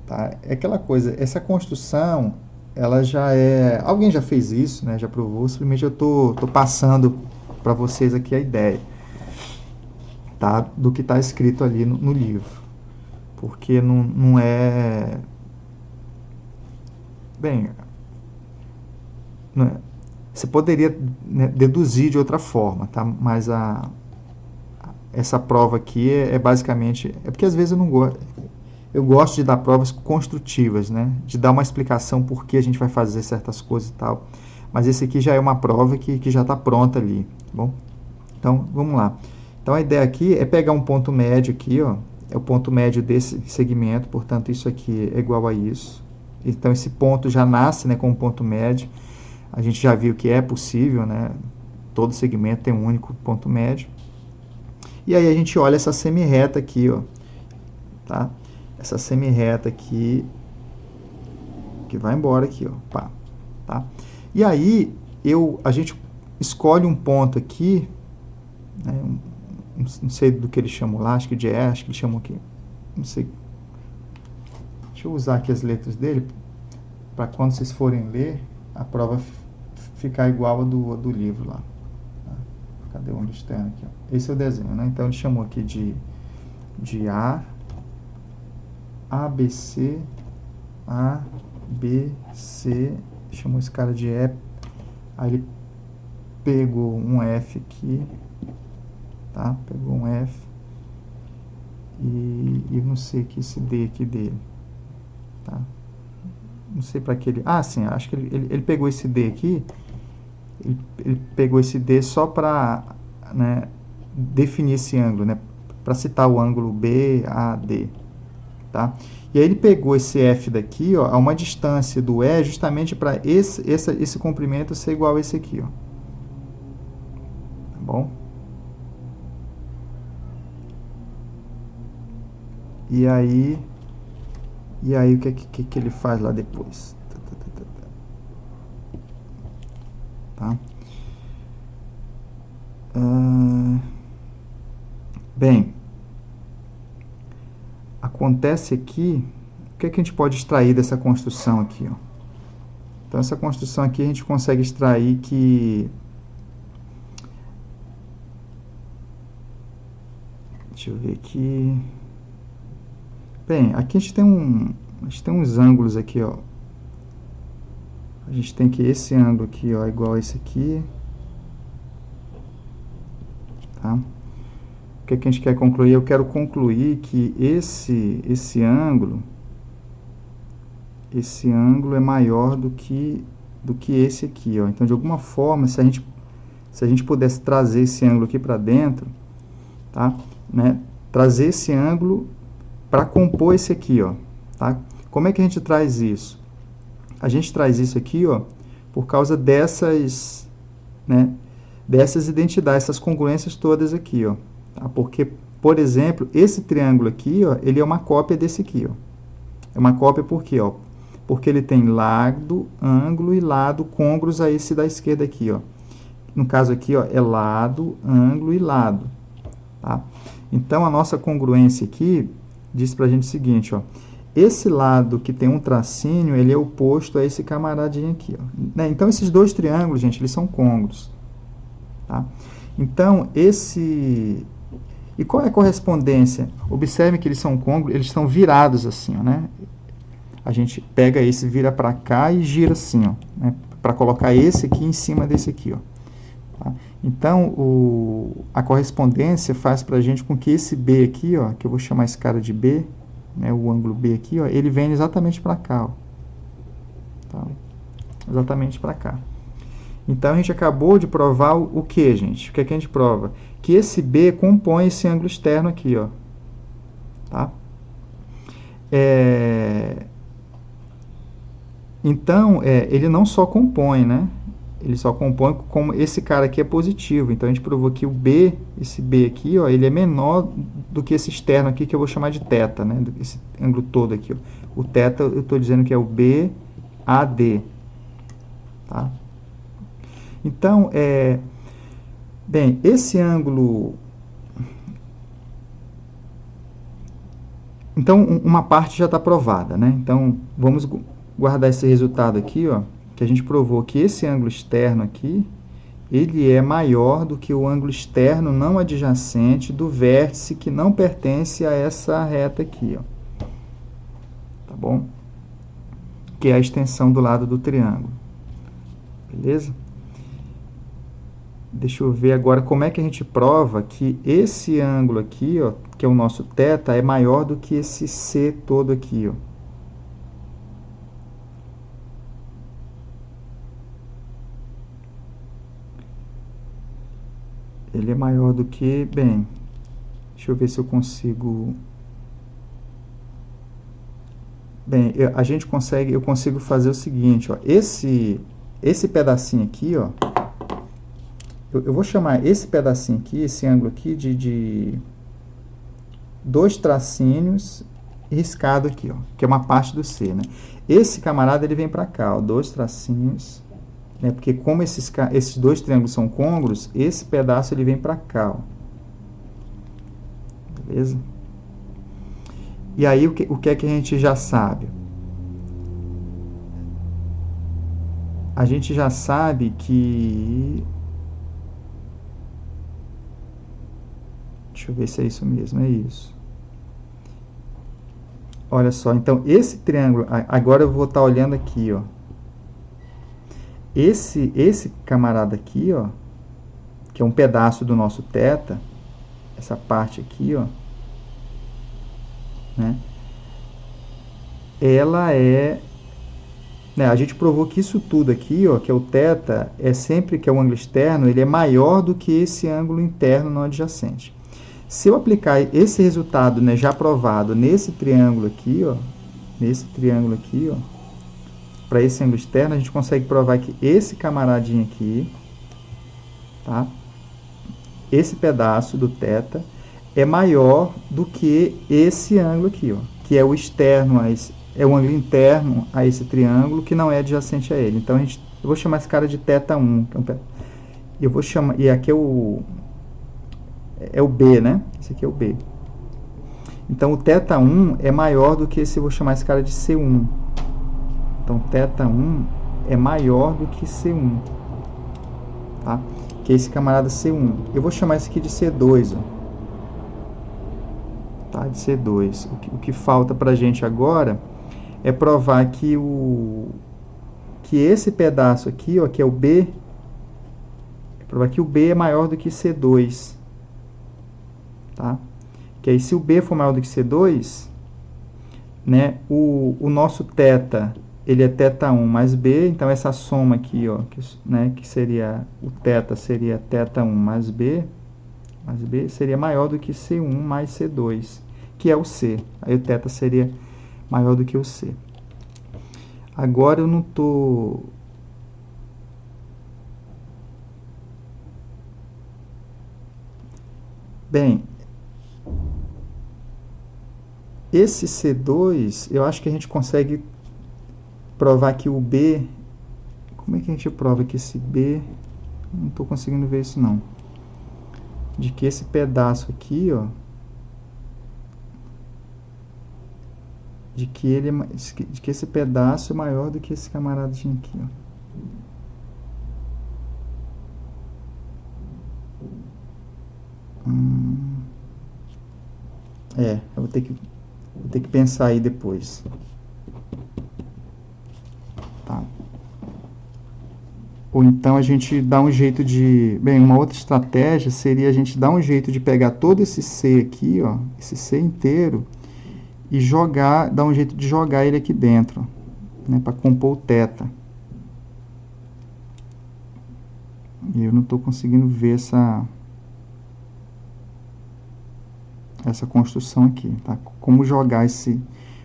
Tá? É aquela coisa, essa construção, ela já é... Alguém já fez isso, né? Já provou, simplesmente eu tô passando para vocês aqui a ideia, tá? Do que está escrito ali no livro. Porque não é... Bem, não é... Você poderia, né, deduzir de outra forma, tá? Mas essa prova aqui é basicamente... É porque às vezes eu não gosto... Eu gosto de dar provas construtivas, né? De dar uma explicação por que a gente vai fazer certas coisas e tal. Mas esse aqui já é uma prova que já está pronta ali, tá bom? Então, vamos lá. Então, a ideia aqui é pegar um ponto médio aqui, ó. É o ponto médio desse segmento, portanto, isso aqui é igual a isso. Então, esse ponto já nasce, né, com um ponto médio. A gente já viu que é possível, né? Todo segmento tem um único ponto médio. E aí a gente olha essa semirreta aqui, ó. Tá? Essa semirreta aqui, que vai embora aqui, ó, pá, tá? E aí, a gente escolhe um ponto aqui, né, não sei do que ele chamou lá, acho que de E, acho que ele chamou aqui, não sei. Deixa eu usar aqui as letras dele, para quando vocês forem ler, a prova ficar igual a do livro lá. Tá? Cadê o ângulo externo aqui, ó? Esse é o desenho, né? Então, ele chamou aqui de ABC, ABC, chamou esse cara de E, aí ele pegou um F aqui, tá? Pegou um F, e não sei que esse D aqui dele, tá? Não sei para que ele... Ah, sim, acho que ele pegou esse D aqui, ele pegou esse D só para, né, definir esse ângulo, né? Para citar o ângulo BAD. Tá? E aí ele pegou esse F daqui, ó, a uma distância do E, justamente para esse comprimento ser igual a esse aqui, ó. Tá bom? E aí o que ele faz lá depois? Tá? Bem, acontece aqui, o que a gente pode extrair dessa construção aqui, ó? Então, essa construção aqui a gente consegue extrair que... Deixa eu ver aqui... Bem, aqui a gente tem uns ângulos aqui, ó. A gente tem que esse ângulo aqui, ó, é igual a esse aqui. Tá? O que a gente quer concluir? Eu quero concluir que esse ângulo é maior do que esse aqui, ó. Então, de alguma forma, se a gente pudesse trazer esse ângulo aqui para dentro, tá? Né? Trazer esse ângulo para compor esse aqui, ó, tá? Como é que a gente traz isso? A gente traz isso aqui, ó, por causa dessas, né, dessas identidades, essas congruências todas aqui, ó. Tá? Porque, por exemplo, esse triângulo aqui, ó, ele é uma cópia desse aqui, ó. É uma cópia por quê, ó? porque ele tem lado, ângulo e lado côngruos a esse da esquerda aqui, ó. No caso aqui, ó, é lado, ângulo e lado. Tá? Então, a nossa congruência aqui diz pra gente o seguinte, ó. Esse lado que tem um tracinho, ele é oposto a esse camaradinho aqui, ó. Né? Então, esses dois triângulos, gente, eles são côngruos. Tá? Então, esse... E qual é a correspondência? Observe que eles são côngruos, eles estão virados assim, ó, né? A gente pega esse, vira para cá e gira assim, ó, né? Para colocar esse aqui em cima desse aqui, ó. Tá? Então, a correspondência faz para a gente com que esse B aqui, ó, que eu vou chamar esse cara de B, né, o ângulo B aqui, ó, ele vem exatamente para cá, ó. Tá? Exatamente para cá. Então, a gente acabou de provar o que, gente? O que é que a gente prova? Que esse B compõe esse ângulo externo aqui, ó. Tá? Então, ele não só compõe, né? Ele só compõe como esse cara aqui é positivo. Então, a gente provou que o B, esse B aqui, ó, ele é menor do que esse externo aqui, que eu vou chamar de θ, né? Esse ângulo todo aqui, ó. O θ, eu estou dizendo que é o BAD. Tá? Então, bem, esse ângulo... Então, uma parte já está provada, né? Então, vamos guardar esse resultado aqui, ó, que a gente provou que esse ângulo externo aqui, ele é maior do que o ângulo externo não adjacente do vértice que não pertence a essa reta aqui, ó. Tá bom? Que é a extensão do lado do triângulo. Beleza? Deixa eu ver agora como é que a gente prova que esse ângulo aqui, ó, que é o nosso θ, é maior do que esse C todo aqui, ó. Ele é maior do que... Bem, deixa eu ver se eu consigo... Bem, eu consigo fazer o seguinte, ó. Esse pedacinho aqui, ó, eu vou chamar esse pedacinho aqui, esse ângulo aqui, de dois tracinhos riscado aqui, ó, que é uma parte do C, né? Esse camarada, ele vem para cá, ó, dois tracinhos, né? Porque como esses dois triângulos são côngruos, esse pedaço ele vem para cá, ó. Beleza? E aí, o que é que a gente já sabe? A gente já sabe que... Deixa eu ver se é isso mesmo, é isso. Olha só, então, esse triângulo... Agora eu vou estar olhando aqui, ó. Esse camarada aqui, ó, que é um pedaço do nosso θ, essa parte aqui, ó, né? Ela é... Né, a gente provou que isso tudo aqui, ó, que é o θ, é sempre que é o ângulo externo, ele é maior do que esse ângulo interno não adjacente. Se eu aplicar esse resultado, né, já provado nesse triângulo aqui, ó, para esse ângulo externo, a gente consegue provar que esse camaradinho aqui, tá? Esse pedaço do θ é maior do que esse ângulo aqui, ó, que é o externo a esse, é o ângulo interno a esse triângulo que não é adjacente a ele. Então, eu vou chamar esse cara de θ1. Eu vou chamar, e aqui é o B, né? Esse aqui é o B. Então, o θ1 é maior do que esse, eu vou chamar esse cara de C1. Então, θ1 é maior do que C1. Tá? Que é esse camarada C1. Eu vou chamar esse aqui de C2, ó. Tá? De C2. O que falta pra gente agora é provar que esse pedaço aqui, ó, que é o B, é provar que o B é maior do que C2. Tá? Que aí, se o B for maior do que C2, né, o nosso θ, ele é θ1 mais B, então essa soma aqui, ó, que seria, o θ seria θ1 mais B, seria maior do que C1 mais C2, que é o C. Aí o θ seria maior do que o C. Agora eu não estou... Bem, esse C2, eu acho que a gente consegue provar que o B... Como é que a gente prova que esse B... Não estou conseguindo ver isso, não. De que esse pedaço aqui, ó... De que esse pedaço é maior do que esse camaradinho aqui, ó. Eu vou ter que pensar aí depois. Tá. Ou então a gente dá um jeito de... Bem, uma outra estratégia seria a gente dar um jeito de pegar todo esse C aqui, ó, esse C inteiro, e dar um jeito de jogar ele aqui dentro, né, para compor o θ. E eu não estou conseguindo ver essa construção aqui, tá? Como jogar esse...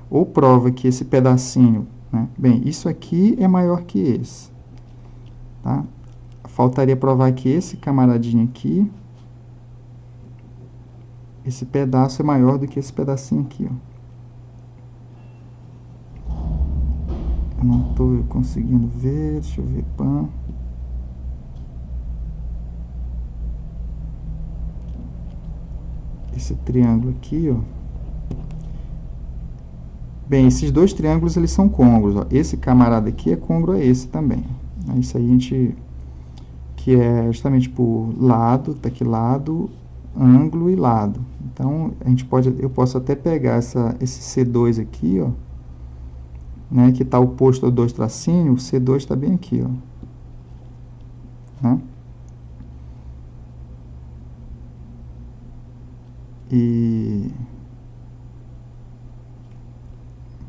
Ou prova que esse pedacinho, né? Bem, isso aqui é maior que esse, tá? Faltaria provar que esse camaradinho aqui, esse pedaço é maior do que esse pedacinho aqui, ó. Eu não estou conseguindo ver, deixa eu ver, pã. Esse triângulo aqui, ó. Bem, esses dois triângulos, eles são côngruos, ó. Esse camarada aqui é côngruo a esse também. Isso aí a gente... Que é justamente por lado, tá aqui lado, ângulo e lado. Então, eu posso até pegar esse C2 aqui, ó, né, que está oposto ao 2 tracinho, o C2 está bem aqui, ó, né?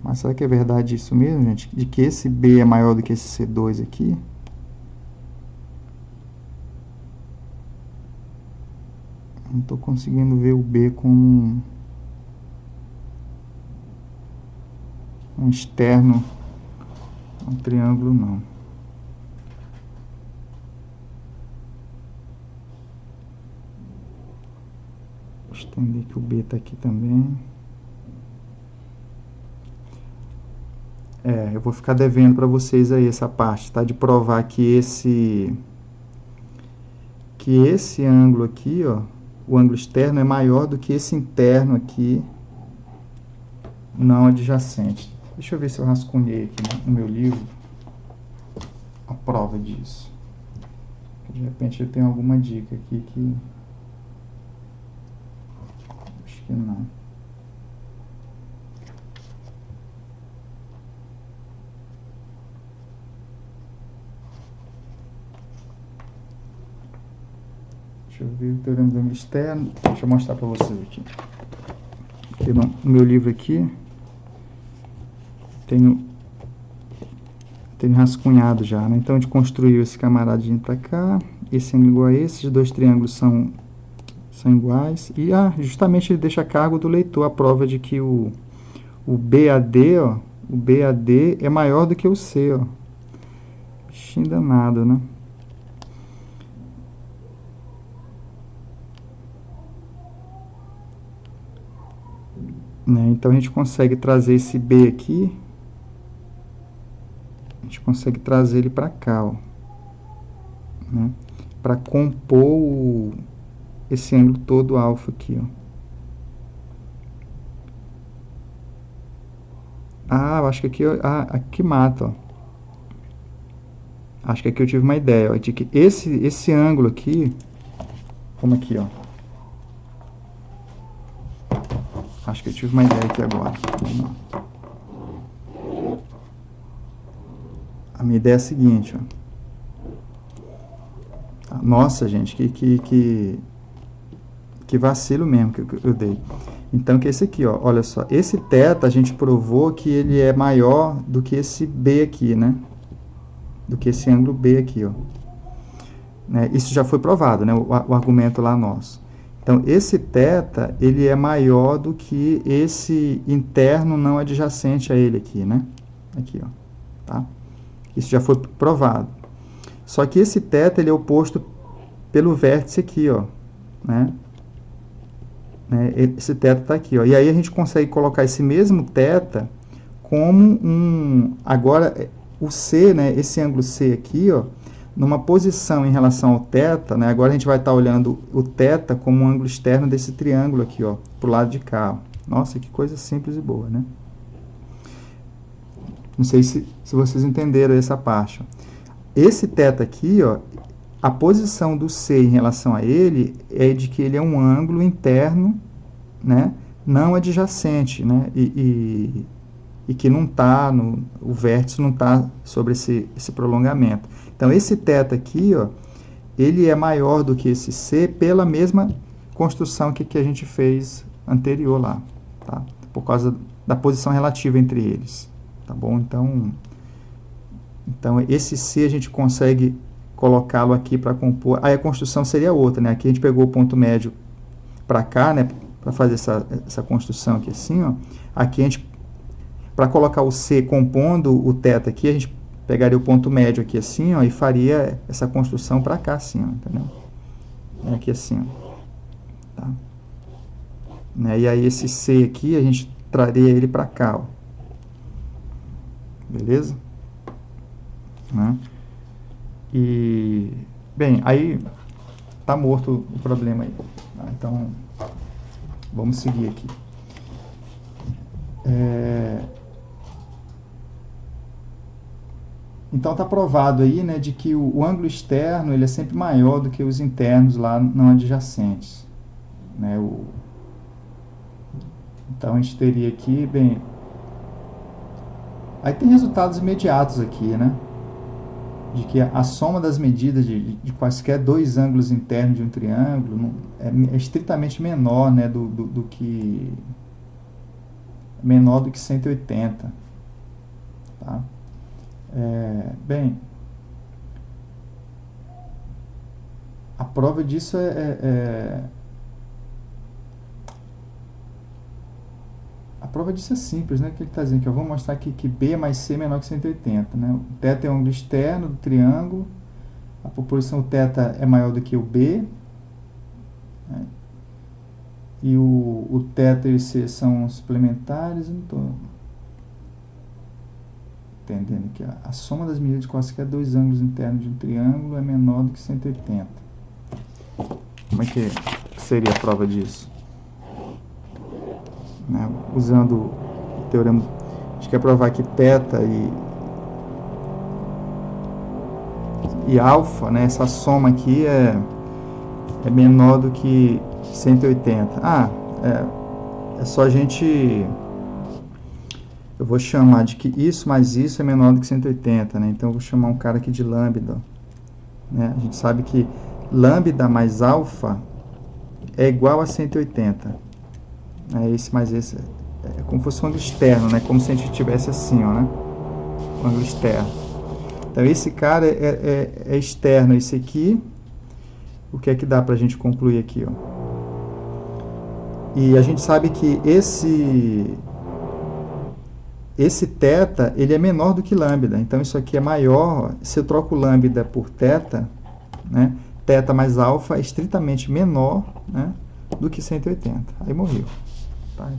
Mas será que é verdade isso mesmo, gente? De que esse B é maior do que esse C2 aqui? Não estou conseguindo ver o B como um externo, um triângulo, não. Vou estender que o B está aqui também. Eu vou ficar devendo para vocês aí essa parte, tá? De provar que esse ângulo aqui, ó, o ângulo externo é maior do que esse interno aqui, não adjacente. Deixa eu ver se eu rascunhei aqui no meu livro a prova disso. De repente eu tenho alguma dica aqui que... Acho que não. Deixa eu ver o teorema do ângulo externo. Deixa eu mostrar para vocês aqui. No meu livro aqui, tenho rascunhado já, né? Então a gente construiu esse camaradinho para cá, esse ângulo igual a esse, esses dois triângulos são iguais, e justamente ele deixa a cargo do leitor a prova de que o BAD, ó, o BAD é maior do que o C, ó. Bichinho danado, né? Então a gente consegue trazer esse B aqui, a gente consegue trazer ele para cá, ó, né? Para compor esse ângulo todo alfa aqui, ó. Eu acho que aqui, aqui mata, ó. Acho que aqui eu tive uma ideia, ó, de que esse ângulo aqui, como aqui, ó. Acho que eu tive uma ideia aqui agora. Vamos lá. A minha ideia é a seguinte, ó. Nossa, gente, que vacilo mesmo que eu dei. Então, que esse aqui, ó, olha só. Esse θ a gente provou que ele é maior do que esse B aqui, né? Do que esse ângulo B aqui, ó. Isso já foi provado, né? O argumento lá nosso. Então, esse θ, ele é maior do que esse interno não adjacente a ele aqui, né? Aqui, ó, tá? Isso já foi provado. Só que esse θ, ele é oposto pelo vértice aqui, ó, né? Esse θ está aqui, ó. E aí a gente consegue colocar esse mesmo θ como agora, o C, né, esse ângulo C aqui, ó, numa posição em relação ao θ, né, agora a gente vai estar olhando o θ como um ângulo externo desse triângulo aqui, ó, pro lado de cá. Ó. Nossa, que coisa simples e boa, né? Não sei se vocês entenderam essa parte. Ó. Esse θ aqui, ó, a posição do C em relação a ele é de que ele é um ângulo interno, né, não adjacente, né, e que não está, o vértice não está sobre esse prolongamento. Então, esse θ aqui, ó, ele é maior do que esse C pela mesma construção que a gente fez anterior lá, tá? Por causa da posição relativa entre eles, tá bom? Então esse C a gente consegue colocá-lo aqui para compor. Aí a construção seria outra, né? Aqui a gente pegou o ponto médio para cá, né? Para fazer essa construção aqui assim, ó. Aqui a gente, para colocar o C compondo o θ aqui, a gente pegaria o ponto médio aqui assim, ó, e faria essa construção para cá assim, ó, entendeu? Aqui assim, ó. Tá? Né? E aí esse C aqui, a gente traria ele para cá, ó. Beleza? Né? E, bem, aí tá morto o problema aí. Tá? Então, vamos seguir aqui. Então está provado aí, né, de que o ângulo externo ele é sempre maior do que os internos lá não adjacentes, né? Então a gente teria aqui, bem, aí tem resultados imediatos aqui, né, de que a soma das medidas de quaisquer dois ângulos internos de um triângulo é estritamente menor, né, do que 180, tá? Bem, a prova disso a prova disso é simples, né? Que ele está dizendo que eu vou mostrar aqui que B mais C é menor que 180, né? O θ é o ângulo externo do triângulo, a proporção θ é maior do que o B, né? E o θ e o C são suplementares, não estou entendendo aqui, ó. A soma das medidas de quaisquer dois ângulos internos de um triângulo é menor do que 180. Como é que seria a prova disso? Né? Usando o teorema, a gente quer provar que θ e alfa, né, essa soma aqui é menor do que 180. É só a gente... Eu vou chamar de que isso mais isso é menor do que 180, né? Então eu vou chamar um cara aqui de lambda, né? A gente sabe que lambda mais alfa é igual a 180. Esse mais esse é como se fosse um ângulo externo, né? Como se a gente tivesse assim, ó, né? Um ângulo externo. Então esse cara é externo a esse aqui. O que é que dá pra gente concluir aqui, ó? E a gente sabe que esse θ, ele é menor do que lambda. Então, isso aqui é maior. Se eu troco lambda por θ, né, θ mais alfa é estritamente menor, né, do que 180. Aí morreu. Tá?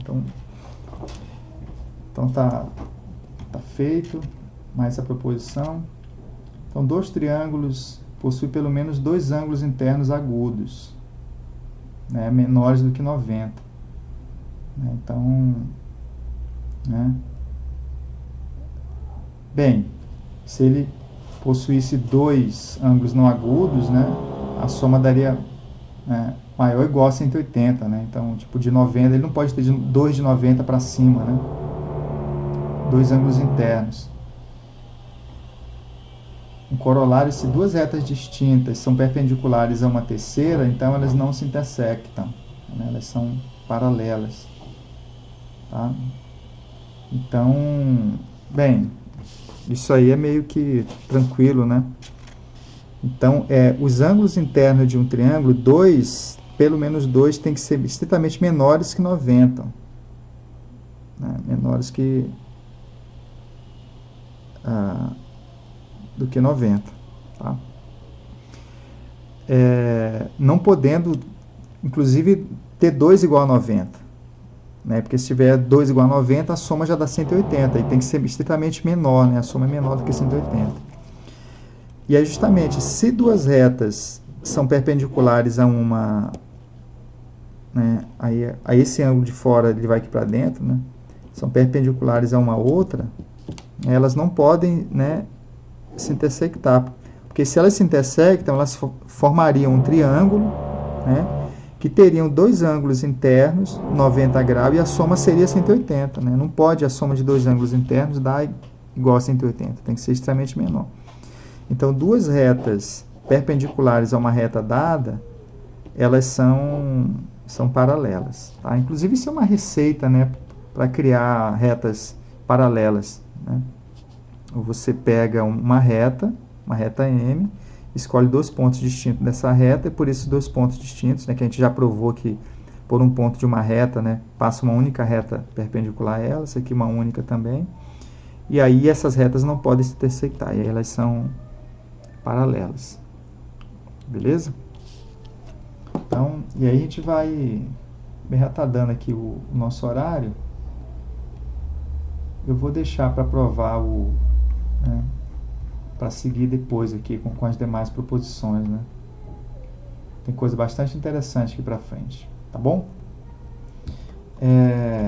Então tá feito. Mais a proposição. Então, dois triângulos possuem pelo menos dois ângulos internos agudos, né, menores do que 90. Então, né, bem, se ele possuísse dois ângulos não agudos, né, a soma daria, né, maior ou igual a 180, né? Então, tipo, de 90, ele não pode ter dois de 90 para cima, né? Dois ângulos internos. Um corolário, se duas retas distintas são perpendiculares a uma terceira, então elas não se intersectam, né? Elas são paralelas. Tá? Então, bem, isso aí é meio que tranquilo, né? Então, os ângulos internos de um triângulo, pelo menos dois, tem que ser estritamente menores que 90. Né? Menores que... do que 90. Tá? Não podendo, inclusive, ter 2 igual a 90. né? Porque se tiver 2 igual a 90, a soma já dá 180, e tem que ser estritamente menor, né? A soma é menor do que 180. E aí, justamente, se duas retas são perpendiculares a uma, né? Aí esse ângulo de fora ele vai aqui para dentro, né? São perpendiculares a uma outra, elas não podem, né, se intersectar, porque se elas se intersectam, elas formariam um triângulo, né, que teriam dois ângulos internos, 90 graus, e a soma seria 180. Né? Não pode a soma de dois ângulos internos dar igual a 180, tem que ser extremamente menor. Então, duas retas perpendiculares a uma reta dada, elas são paralelas. Tá? Inclusive, isso é uma receita, né, para criar retas paralelas. Né? Você pega uma reta M, escolhe dois pontos distintos dessa reta, e por esses dois pontos distintos, né, que a gente já provou que por um ponto de uma reta, né, passa uma única reta perpendicular a ela, essa aqui uma única também, e aí essas retas não podem se intersectar, e aí elas são paralelas. Beleza? Então, e aí a gente vai, já está dando aqui o nosso horário, eu vou deixar para provar né, para seguir depois aqui com as demais proposições, né? Tem coisa bastante interessante aqui para frente, tá bom?